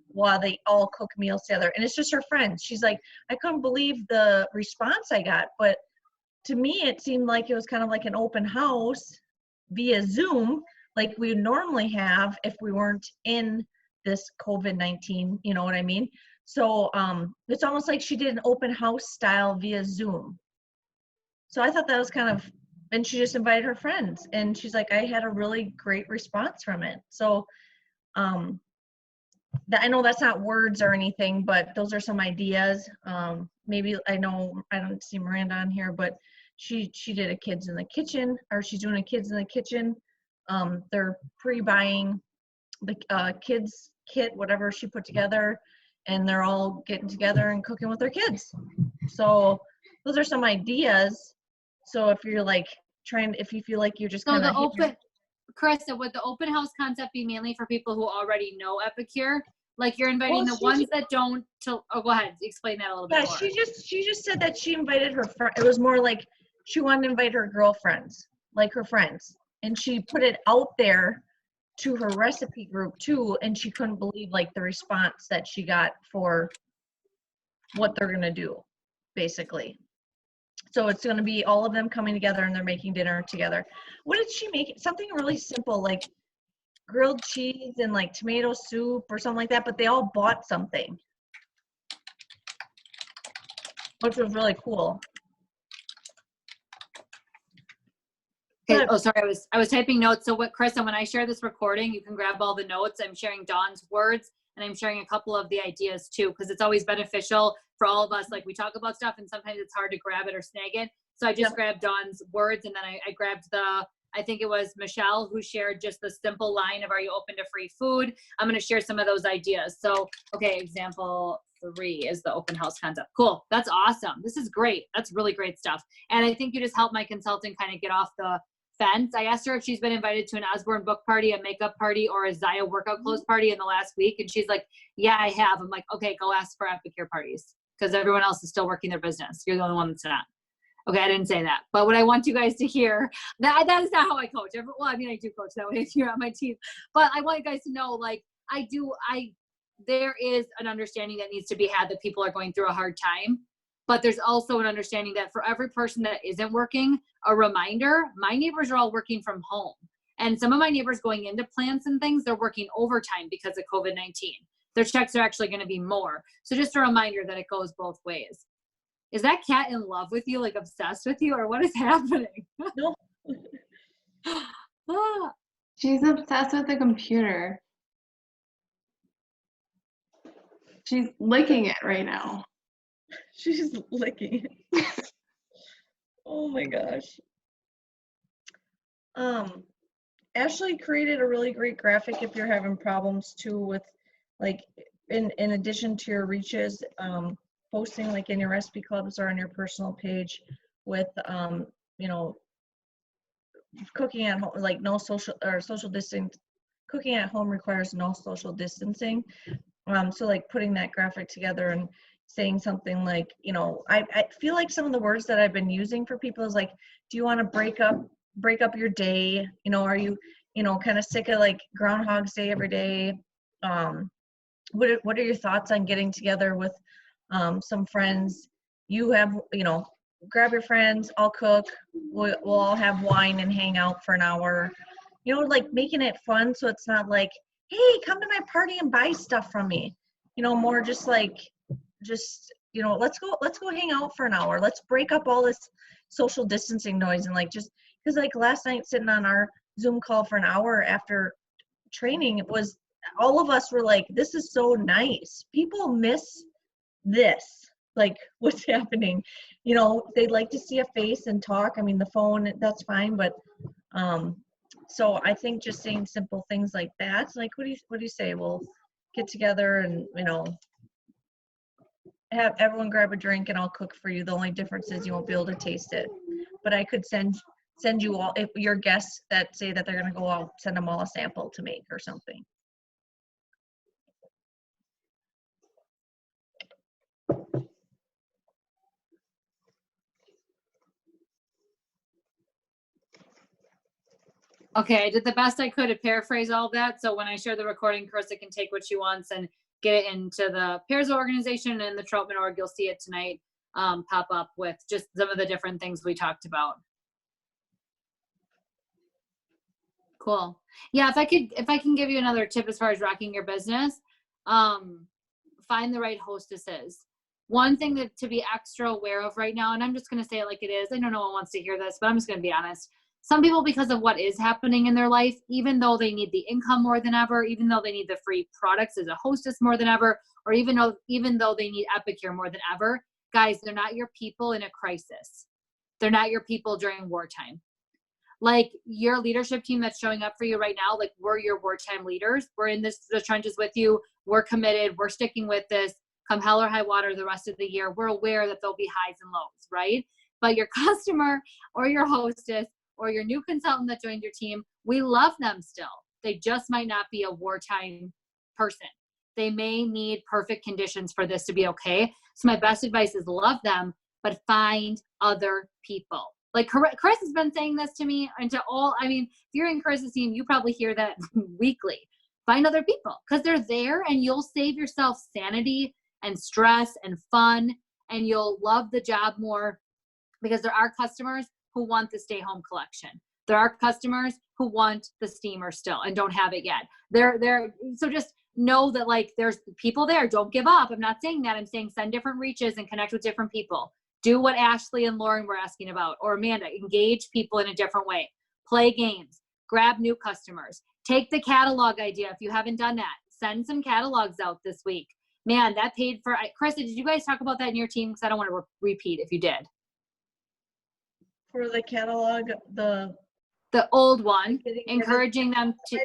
while they all cook meals together. And it's just her friends. She's like, I couldn't believe the response I got. But to me, it seemed like it was kind of like an open house via Zoom, like we normally have if we weren't in this COVID-19, you know what I mean? So it's almost like she did an open house style via Zoom. So I thought that was kind of, and she just invited her friends, and she's like, I had a really great response from it. So I know that's not words or anything, but those are some ideas. Maybe, I know I don't see Miranda on here, but she did a kids in the kitchen, or she's doing a kids in the kitchen. They're pre-buying the kids kit, whatever she put together, and they're all getting together and cooking with their kids. So those are some ideas. So if you're like if you feel like you're just kind of Carissa, would the open house concept be mainly for people who already know Epicure? Like you're inviting the ones that don't go ahead, explain that a little bit more. She just said that she invited her friend. It was more like she wanted to invite her girlfriends, like her friends. And she put it out there to her recipe group too, and she couldn't believe like the response that she got for what they're gonna do, basically. So it's gonna be all of them coming together and they're making dinner together. What did she make? Something really simple, like grilled cheese and like tomato soup or something like that, but they all bought something, which was really cool. Okay. Oh, sorry. I was typing notes. So what, Chris, and when I share this recording, you can grab all the notes. I'm sharing Dawn's words, and I'm sharing a couple of the ideas too, because it's always beneficial for all of us. Like we talk about stuff and sometimes it's hard to grab it or snag it. So I just grabbed Dawn's words, and then I grabbed I think it was Michelle who shared just the simple line of, are you open to free food? I'm going to share some of those ideas. So, okay, example 3 is the open house concept. Cool. That's awesome. This is great. That's really great stuff. And I think you just helped my consultant kind of get off the fence. I asked her if she's been invited to an Osborne book party, a makeup party, or a Zaya workout clothes party in the last week. And she's like, yeah, I have. I'm like, okay, go ask for Epicure parties, because everyone else is still working their business. You're the only one that's not. Okay, I didn't say that. But what I want you guys to hear, that is not how I coach. Well, I mean, I do coach that way if you're on my team. But I want you guys to know, like, there is an understanding that needs to be had that people are going through a hard time. But there's also an understanding that for every person that isn't working, a reminder, my neighbors are all working from home. And some of my neighbors going into plants and things, they're working overtime because of COVID-19. Their checks are actually going to be more. So just a reminder that it goes both ways. Is that cat in love with you, like obsessed with you, or what is happening? No. She's obsessed with the computer. She's licking it right now. She's licking it. Oh my gosh. Ashley created a really great graphic if you're having problems too with, like, in addition to your reaches, posting like in your recipe clubs or on your personal page with you know, cooking at home, like no social distancing. Cooking at home requires no social distancing. So like putting that graphic together and saying something like, you know, I feel like some of the words that I've been using for people is like, do you want to break up your day? You know, are you know, kind of sick of like Groundhog's Day every day? What are your thoughts on getting together with some friends? You have, you know, grab your friends, I'll cook, we'll all have wine and hang out for an hour. You know, like making it fun, so it's not like, hey, come to my party and buy stuff from me. You know, more just like, you know, let's go hang out for an hour. Let's break up all this social distancing noise. And like, just because like last night sitting on our Zoom call for an hour after training, it was all of us were like, this is so nice. People miss this, like what's happening. You know, they'd like to see a face and talk. I mean, the phone, that's fine, but so I think just saying simple things like that, like what do you say? We'll get together and, you know, have everyone grab a drink and I'll cook for you. The only difference is you won't be able to taste it. But I could send you all, if your guests that say that they're gonna go out, send them all a sample to make or something. Okay, I did the best I could to paraphrase all that. So when I share the recording, Carissa can take what she wants and get it into the Pairs organization and the Troutman org. You'll see it tonight pop up with just some of the different things we talked about. Cool. Yeah, if I can give you another tip as far as rocking your business, find the right hostesses. One thing that to be extra aware of right now, and I'm just going to say it like it is. I know no one wants to hear this, but I'm just going to be honest. Some people, because of what is happening in their life, even though they need the income more than ever, even though they need the free products as a hostess more than ever, or even though they need Epicure more than ever, guys, they're not your people in a crisis. They're not your people during wartime. Like your leadership team that's showing up for you right now, like we're your wartime leaders. We're in the trenches with you. We're committed. We're sticking with this. Come hell or high water the rest of the year. We're aware that there'll be highs and lows, right? But your customer or your hostess or your new consultant that joined your team, we love them still. They just might not be a wartime person. They may need perfect conditions for this to be okay. So my best advice is love them, but find other people. Like Chris has been saying this to me and to all, I mean, if you're in Chris's team, you probably hear that weekly. Find other people because they're there and you'll save yourself sanity and stress and fun and you'll love the job more because there are customers who want the stay home collection. There are customers who want the steamer still and don't have it yet. So just know that like there's people there. Don't give up. I'm not saying that. I'm saying send different reaches and connect with different people. Do what Ashley and Lauren were asking about, or Amanda, engage people in a different way. Play games, grab new customers. Take the catalog idea if you haven't done that. Send some catalogs out this week. Man, that paid for, Carissa, did you guys talk about that in your team? Because I don't want to repeat if you did. For the catalog, the old one, encouraging them to.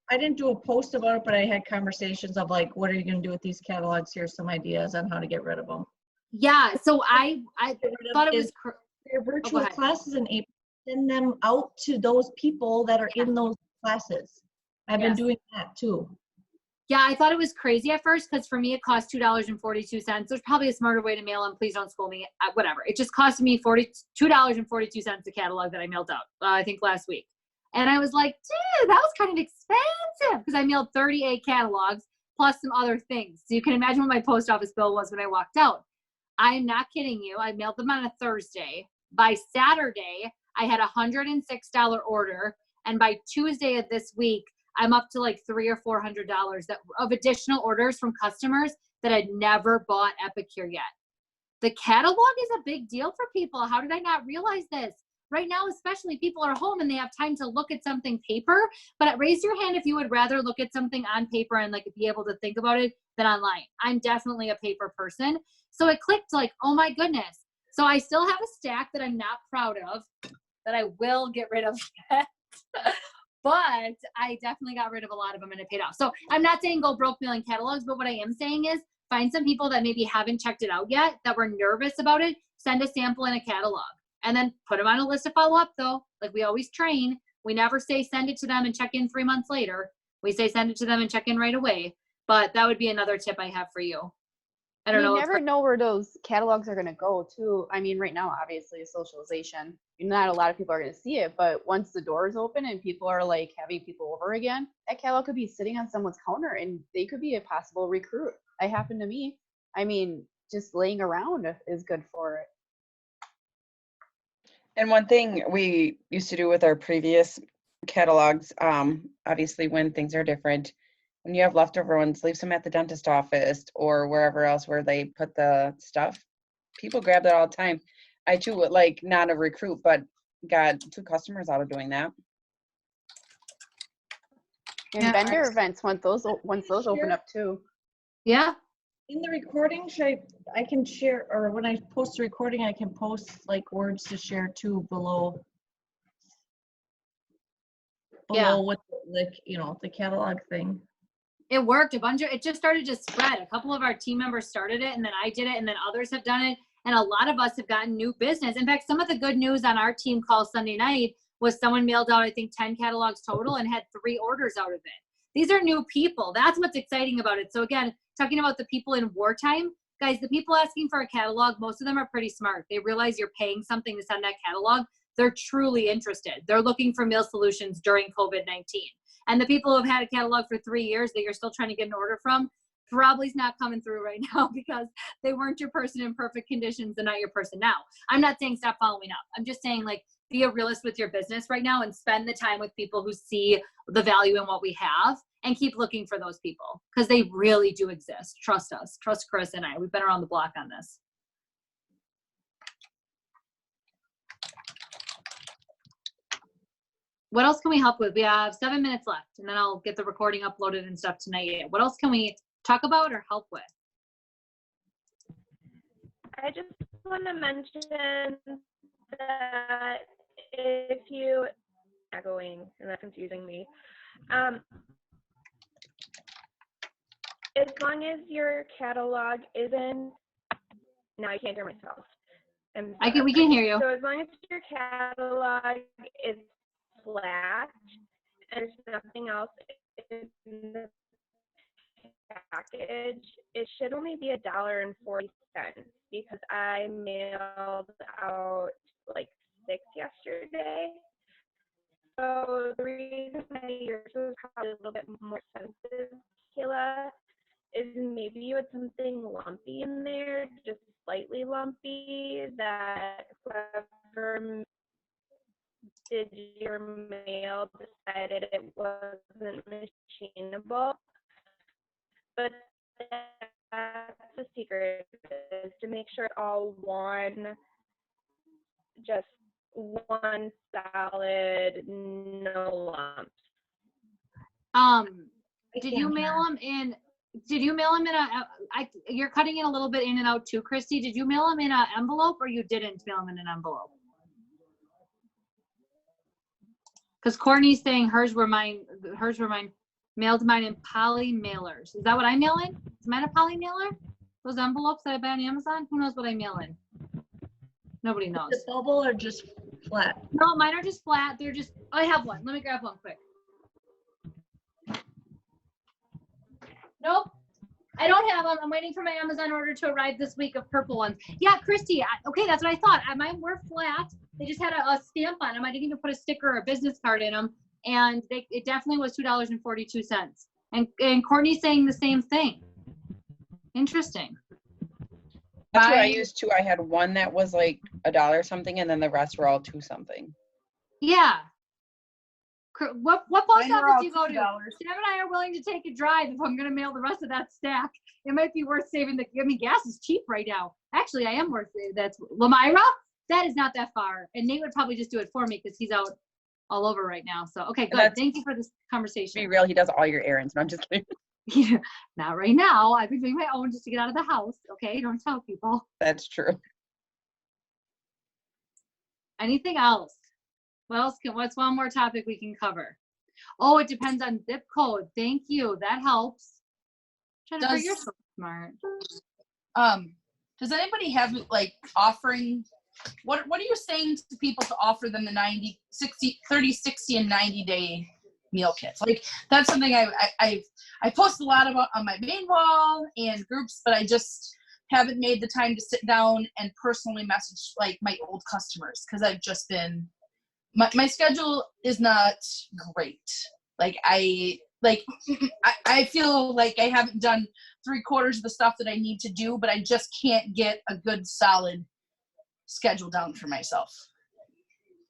I didn't do a post about it, but I had conversations of like, what are you going to do with these catalogs? Here's some ideas on how to get rid of them. Yeah, so I thought it was your virtual classes in April. Send them out to those people that are in those classes. I've been doing that too. Yeah, I thought it was crazy at first because for me it cost $2.42. There's probably a smarter way to mail them. Please don't school me. Whatever. It just cost me $2.42 a catalog that I mailed out. I think last week, and I was like, dude, that was kind of expensive because I mailed 38 catalogs plus some other things. So you can imagine what my post office bill was when I walked out. I'm not kidding you. I mailed them on a Thursday. By Saturday, I had a $106 order, and by Tuesday of this week, I'm up to like $300 or $400 of additional orders from customers that had never bought Epicure yet. The catalog is a big deal for people. How did I not realize this? Right now, especially, people are home and they have time to look at something paper, but raise your hand if you would rather look at something on paper and like be able to think about it than online. I'm definitely a paper person. So it clicked like, oh my goodness. So I still have a stack that I'm not proud of that I will get rid of yet. But I definitely got rid of a lot of them and it paid off. So I'm not saying go broke mailing catalogs, but what I am saying is find some people that maybe haven't checked it out yet, that were nervous about it, send a sample in a catalog. And then put them on a list to follow up though. Like we always train. We never say send it to them and check in 3 months later. We say send it to them and check in right away. But that would be another tip I have for you. I don't know. You never know where those catalogs are going to go too. I mean, right now, obviously socialization, not a lot of people are going to see it, but once the doors open and people are like having people over again, that catalog could be sitting on someone's counter and they could be a possible recruit. That happened to me. I mean, just laying around is good for it. And one thing we used to do with our previous catalogs, obviously when things are different, when you have leftover ones, leave some at the dentist office or wherever else where they put the stuff. People grab that all the time. I too would, like, not a recruit, but got 2 customers out of doing that. And Yeah, vendor ours- events once those open up too. Yeah. In the recording, I can share, or when I post the recording, I can post like words to share too below. Yeah. With the, the catalog thing. It worked. It just started to spread. A couple of our team members started it, and then I did it, and then others have done it. And a lot of us have gotten new business. In fact, some of the good news on our team call Sunday night was someone mailed out, I think, 10 catalogs total and had 3 orders out of it. These are new people. That's what's exciting about it. So again, talking about the people in wartime, guys, the people asking for a catalog, most of them are pretty smart. They realize you're paying something to send that catalog. They're truly interested. They're looking for meal solutions during COVID-19. And the people who have had a catalog for 3 years that you're still trying to get an order from, probably is not coming through right now because they weren't your person in perfect conditions and not your person now. I'm not saying stop following up. I'm just saying, like, be a realist with your business right now and spend the time with people who see the value in what we have and keep looking for those people because they really do exist. Trust us. Trust Chris and I. We've been around the block on this. What else can we help with? We have 7 minutes left, and then I'll get the recording uploaded and stuff tonight. What else can we talk about or help with? I just want to mention that if you echoing, and that's confusing me. As long as your catalog isn't, now I can't hear myself. We can hear you. So as long as your catalog is flat and there's nothing else in the package, it should only be $1.40 because I mailed out like 6 yesterday. So the reason why yours was probably a little bit more expensive, Kayla, is maybe you had something lumpy in there, just slightly lumpy, that whoever did your mail decided it wasn't machinable. But that's the secret, is to make sure it's all just one solid, no lumps. Did you mail them in? Did you mail them in you're cutting it a little bit in and out too, Christy. Did you mail them in an envelope or you didn't mail them in an envelope? Because Courtney's saying hers were mine, mailed mine in poly mailers. Is that what I mail in? Is mine a poly mailer? Those envelopes that I buy on Amazon? Who knows what I mail in? Nobody knows. Is it bubble or just flat? No, mine are just flat. They're just, I have one. Let me grab one quick. Nope. I don't have them. I'm waiting for my Amazon order to arrive this week of purple ones. Yeah, Christy. Okay, that's what I thought. Mine were flat. They just had a stamp on them. I didn't even put a sticker or a business card in them. And it definitely was $2.42. And Courtney's saying the same thing. Interesting. That's what I used too. I had one that was like $1 something, and then the rest were all $2 something. Yeah. What post Mine were office all do you go to? $2. Sam and I are willing to take a drive if I'm going to mail the rest of that stack. It might be worth saving gas is cheap right now. Actually, I am worth it. That's Lamira. That is not that far. And Nate would probably just do it for me because he's out all over right now. So, okay, good. Thank you for this conversation. Be real, he does all your errands. No, I'm just kidding. Yeah, not right now. I've been doing my own just to get out of the house. Okay, don't tell people. That's true. Anything else? What's one more topic we can cover? Oh, it depends on zip code. Thank you. That helps. Jennifer, you're so smart. Does anybody have like offering, what are you saying to people to offer them the 30, 60, and 90-day meal kits? Like, that's something I post a lot about on my main wall and groups, but I just haven't made the time to sit down and personally message like my old customers because I've just been, my schedule is not great. I feel like I haven't done 3/4 of the stuff that I need to do, but I just can't get a good solid schedule down for myself.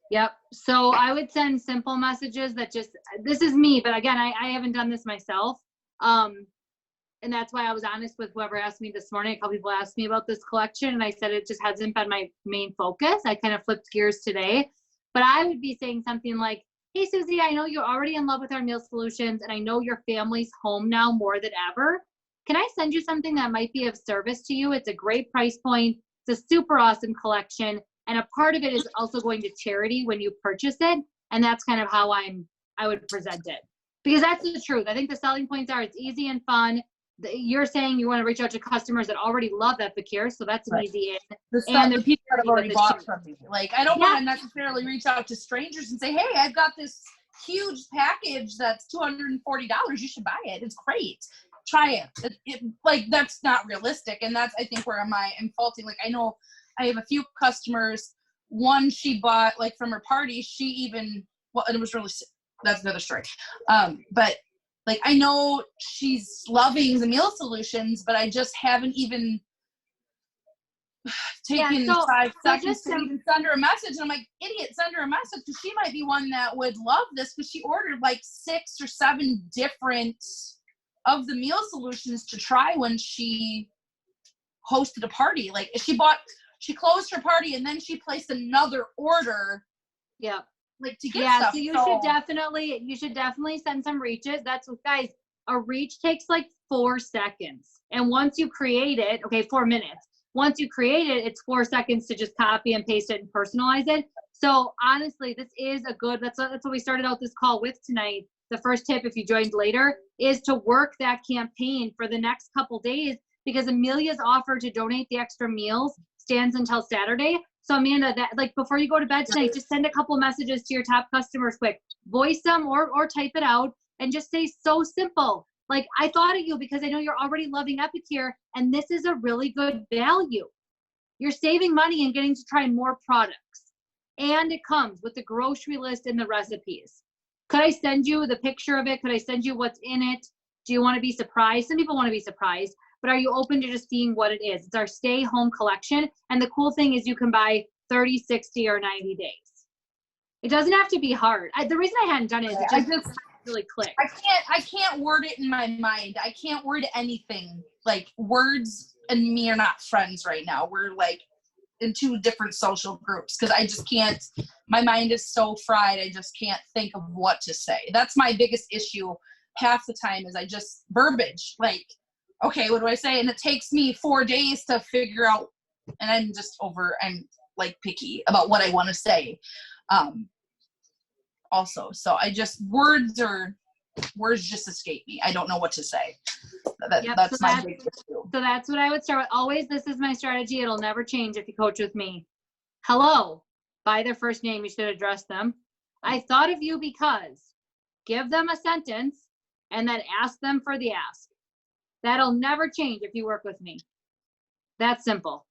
Yep. So I would send simple messages that just, this is me, but again, I haven't done this myself. And that's why I was honest with whoever asked me this morning. A couple people asked me about this collection and I said it just hasn't been my main focus. I kind of flipped gears today, but I would be saying something like, hey, Susie, I know you're already in love with our meal solutions, and I know your family's home now more than ever. Can I send you something that might be of service to you? It's a great price point. It's a super awesome collection. And a part of it is also going to charity when you purchase it. And that's kind of how I would present it. Because that's the truth. I think the selling points are it's easy and fun. You're saying you want to reach out to customers that already love Epicure, so that's an Right. easy in. The stuff And the there's people that have charity already with bought this from me. Like, I don't want to necessarily reach out to strangers and say, hey, I've got this huge package that's $240. You should buy it. It's great. Try it. Like, that's not realistic. And that's, I think, where I'm faulting. Like, I know I have a few customers. One she bought, like, from her party. She even, well, and it was really, that's another story. But, like, I know she's loving the meal solutions, but I just haven't even taken 5 seconds to even send her a message. And I'm like, idiot, send her a message, because she might be one that would love this, because she ordered like 6 or 7 different of the meal solutions to try when she hosted a party. Like, she closed her party and then she placed another order. Yeah. Like, to get stuff. So you should definitely send some reaches. That's what, guys, a reach takes like 4 seconds. And once you create it, 4 minutes. Once you create it, it's 4 seconds to just copy and paste it and personalize it. So honestly, this is that's what we started out this call with tonight. The first tip, if you joined later, is to work that campaign for the next couple days, because Amelia's offer to donate the extra meals stands until Saturday. So Amanda, that, like, before you go to bed tonight, just send a couple messages to your top customers quick. Voice them or type it out and just say, so simple. Like, I thought of you because I know you're already loving Epicure, and this is a really good value. You're saving money and getting to try more products. And it comes with the grocery list and the recipes. Could I send you the picture of it? Could I send you what's in it? Do you want to be surprised? Some people want to be surprised, but are you open to just seeing what it is? It's our stay home collection. And the cool thing is you can buy 30, 60, or 90 days. It doesn't have to be hard. The reason I hadn't done it is it just really clicked. I can't word it in my mind. I can't word anything. Like, words and me are not friends right now. We're like in 2 different social groups, because I just can't, my mind is so fried. I just can't think of what to say. That's my biggest issue half the time, is I just verbiage, like, okay, what do I say? And it takes me 4 days to figure out, and I'm like picky about what I want to say. Also, so words just escape me. I don't know what to say. That's my big issue. So that's what I would start with. Always, this is my strategy. It'll never change if you coach with me. Hello, by their first name, you should address them. I thought of you because, give them a sentence and then ask them for the ask. That'll never change if you work with me. That's simple.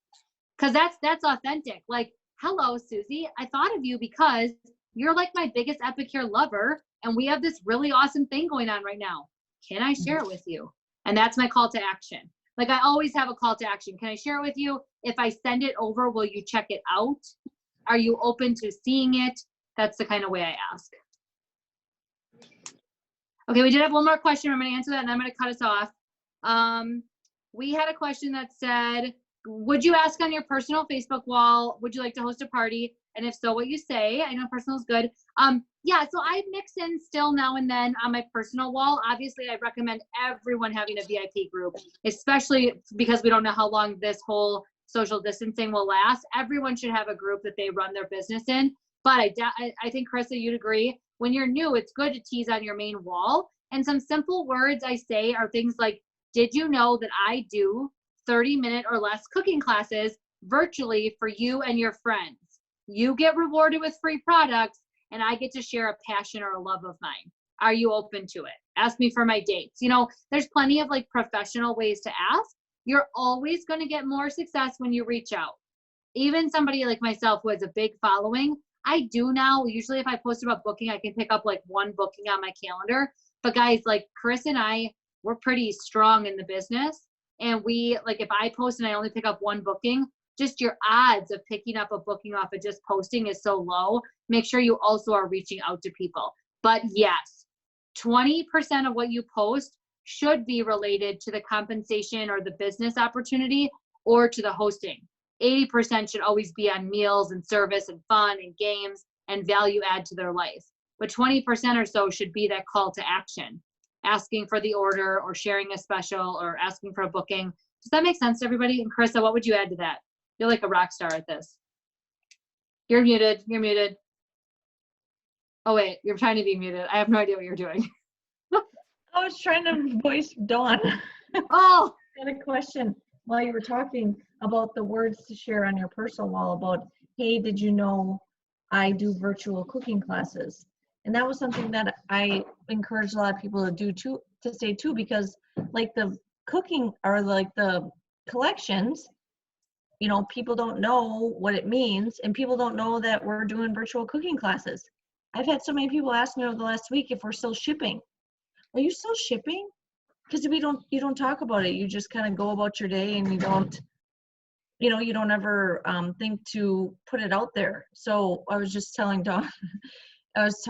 Because that's authentic. Like, hello, Susie, I thought of you because you're like my biggest Epicure lover, and we have this really awesome thing going on right now. Can I share it with you? And that's my call to action. Like, I always have a call to action. Can I share it with you? If I send it over, will you check it out? Are you open to seeing it? That's the kind of way I ask. Okay, we did have one more question. I'm going to answer that, and I'm going to cut us off. We had a question that said, would you ask on your personal Facebook wall, would you like to host a party? And if so, what you say. I know personal is good. Yeah, so I mix in still now and then on my personal wall. Obviously, I recommend everyone having a VIP group, especially because we don't know how long this whole social distancing will last. Everyone should have a group that they run their business in. But I think, Carissa, you'd agree, when you're new, it's good to tease on your main wall. And some simple words I say are things like, did you know that I do 30-minute or less cooking classes virtually for you and your friends? You get rewarded with free products, and I get to share a passion or a love of mine. Are you open to it? Ask me for my dates. You know, there's plenty of like professional ways to ask. You're always going to get more success when you reach out. Even somebody like myself who has a big following, I do now, usually if I post about booking, I can pick up like 1 booking on my calendar. But guys, like Chris and I, we're pretty strong in the business. And we, like, if I post and I only pick up 1 booking, just your odds of picking up a booking off of just posting is so low. Make sure you also are reaching out to people. But yes, 20% of what you post should be related to the compensation or the business opportunity or to the hosting. 80% should always be on meals and service and fun and games and value add to their life. but 20% or so should be that call to action, asking for the order or sharing a special or asking for a booking. Does that make sense to everybody? And Carissa, what would you add to that? You're like a rock star at this. You're muted. You're muted. Oh, wait, you're trying to be muted. I have no idea what you're doing. I was trying to voice Dawn. Oh, I had a question while you were talking about the words to share on your personal wall about, hey, did you know I do virtual cooking classes? And that was something that I encourage a lot of people to do too, to say too, because like the cooking or like the collections, you know, people don't know what it means, and people don't know that we're doing virtual cooking classes. I've had so many people ask me over the last week if we're still shipping. Are you still shipping? Because you don't talk about it. You just kind of go about your day, and you don't ever think to put it out there. So I was just telling Dawn, I was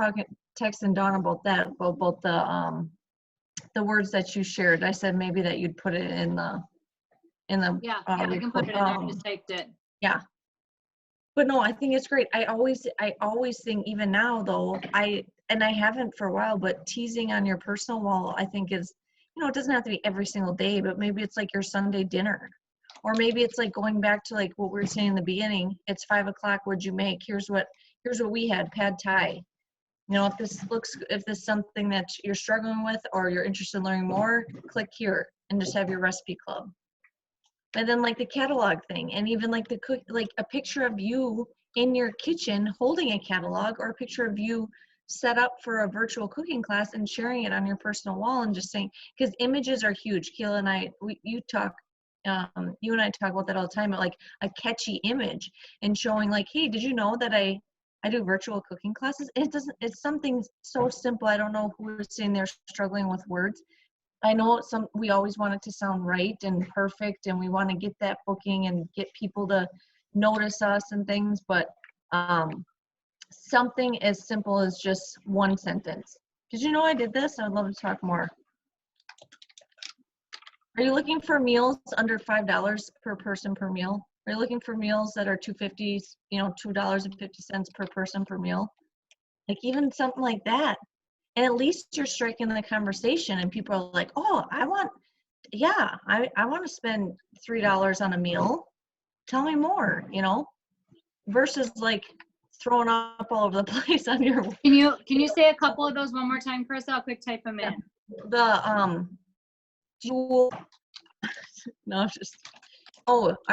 texting Dawn about that, about the words that you shared. I said maybe that you'd put it in the yeah, I can put it in there. I just typed it. Yeah. But no, I think it's great. I always think, even now though, I haven't for a while, but teasing on your personal wall, I think is, it doesn't have to be every single day, but maybe it's like your Sunday dinner. Or maybe it's like going back to like what we were saying in the beginning. It's 5 o'clock. What'd you make? Here's what we had, pad thai. If this is something that you're struggling with or you're interested in learning more, click here and just have your recipe club. And then like the catalog thing, and even like like a picture of you in your kitchen holding a catalog, or a picture of you set up for a virtual cooking class and sharing it on your personal wall, and just saying, because images are huge. Keela and I, you and I talk about that all the time, like a catchy image and showing like, hey, did you know that I do virtual cooking classes? It's something so simple. I don't know who is sitting there struggling with words. I know we always want it to sound right and perfect, and we want to get that booking and get people to notice us and things, but something as simple as just one sentence. Did you know I did this? I'd love to talk more. Are you looking for meals under $5 per person per meal? Are you looking for meals that are $2.50, $2.50 per person per meal? Like even something like that. And at least you're striking the conversation, and people are like, oh, I want to spend $3 on a meal. Tell me more, versus like throwing up all over the place on your. Can you say a couple of those one more time, Chris? I'll quick type them in. Are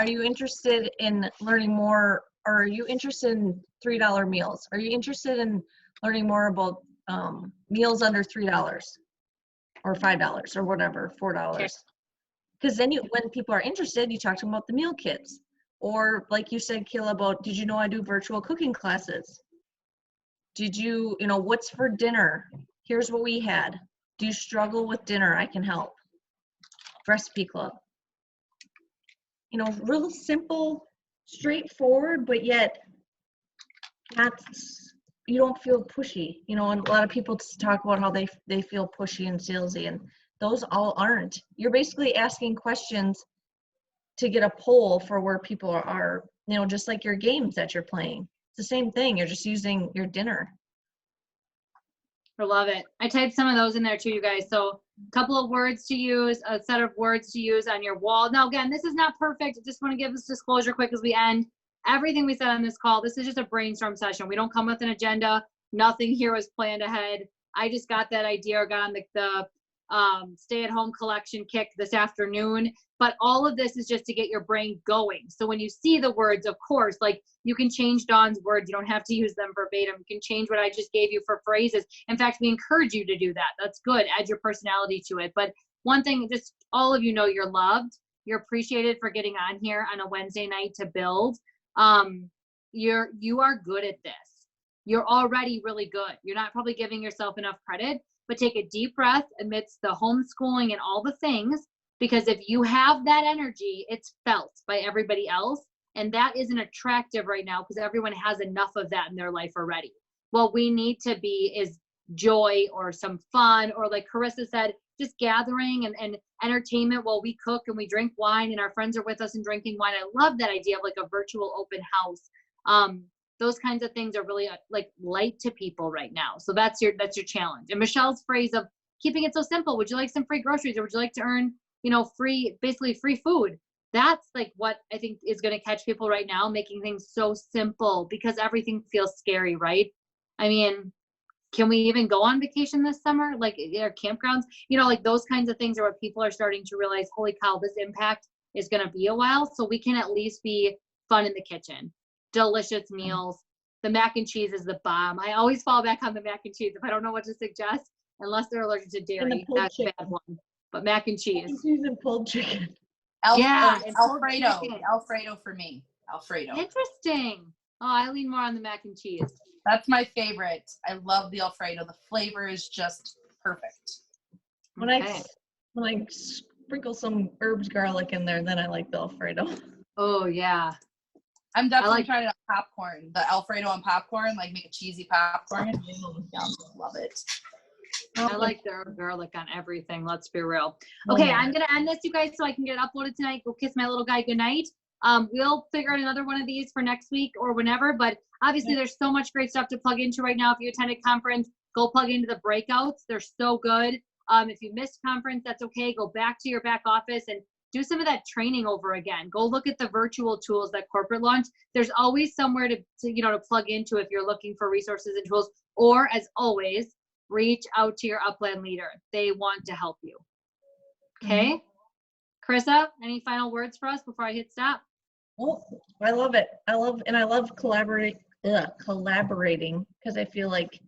you interested in learning more, or are you interested in $3 meals? Are you interested in learning more about meals under $3 or $5 or whatever, $4? Because then when people are interested, you talk to them about the meal kits, or like you said, Keela, about, did you know I do virtual cooking classes? Did you, what's for dinner? Here's what we had. Do you struggle with dinner? I can help. Recipe club. Real simple, straightforward, but yet you don't feel pushy, and a lot of people talk about how they feel pushy and salesy, and those all aren't. You're basically asking questions to get a poll for where people are, just like your games that you're playing. It's the same thing. You're just using your dinner. I love it. I typed some of those in there too, you guys. So a couple of words to use, a set of words to use on your wall. Now, again, this is not perfect. I just want to give this disclosure quick as we end. Everything we said on this call, this is just a brainstorm session. We don't come with an agenda. Nothing here was planned ahead. I just got that idea, or got on the stay-at-home collection kick this afternoon. But all of this is just to get your brain going. So when you see the words, of course, like you can change Dawn's words. You don't have to use them verbatim. You can change what I just gave you for phrases. In fact, we encourage you to do that. That's good. Add your personality to it. But one thing, just all of you know you're loved. You're appreciated for getting on here on a Wednesday night to build. You are good at this. You're already really good. You're not probably giving yourself enough credit, but take a deep breath amidst the homeschooling and all the things, because if you have that energy, it's felt by everybody else. And that isn't attractive right now because everyone has enough of that in their life already. What we need to be is joy, or some fun, or like Carissa said, just gathering and entertainment while we cook and we drink wine and our friends are with us and drinking wine. I love that idea of like a virtual open house. those kinds of things are really like light to people right now. So that's your challenge. And Michelle's phrase of keeping it so simple. Would you like some free groceries, or would you like to earn, basically free food? That's like what I think is going to catch people right now, making things so simple because everything feels scary, right? I mean, can we even go on vacation this summer? Like, our campgrounds, like those kinds of things are what people are starting to realize, holy cow, this impact is going to be a while. So we can at least be fun in the kitchen, delicious meals. The mac and cheese is the bomb. I always fall back on the mac and cheese if I don't know what to suggest, unless they're allergic to dairy. That's a bad one. But mac and cheese. Mac and cheese and pulled chicken. Yeah, and pulled Alfredo. chicken. Alfredo for me. Alfredo. Interesting. Oh, I lean more on the mac and cheese. That's my favorite. I love the Alfredo. The flavor is just perfect. When I sprinkle some herbs, garlic in there, then I like the Alfredo. Oh yeah. I'm definitely trying it on popcorn. The Alfredo on popcorn, like make a cheesy popcorn. Yum, love it. I like the garlic on everything. Let's be real. Okay, I'm gonna end this, you guys, so I can get it uploaded tonight. Go kiss my little guy goodnight. We'll figure out another one of these for next week or whenever. But obviously, there's so much great stuff to plug into right now. If you attended conference, go plug into the breakouts. They're so good. If you missed conference, that's okay. Go back to your back office and do some of that training over again. Go look at the virtual tools that corporate launched. There's always somewhere to plug into if you're looking for resources and tools. Or as always, reach out to your upland leader. They want to help you. Okay. Carissa, any final words for us before I hit stop? Oh, I love it. I love collaborating because I feel like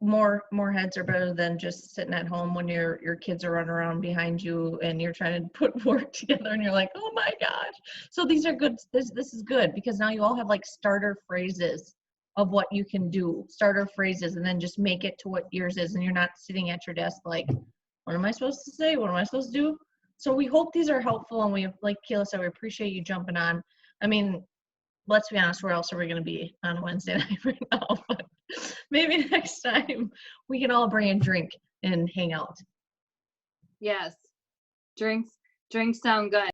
more heads are better than just sitting at home when your kids are running around behind you and you're trying to put work together and you're like, oh my gosh. So these are good. This is good because now you all have like starter phrases of what you can do, starter phrases, and then just make it to what yours is. And you're not sitting at your desk like, what am I supposed to say? What am I supposed to do? So we hope these are helpful, and we, like Kayla said, we appreciate you jumping on. I mean, let's be honest, where else are we going to be on Wednesday night right now? But maybe next time we can all bring a drink and hang out. Yes. Drinks sound good.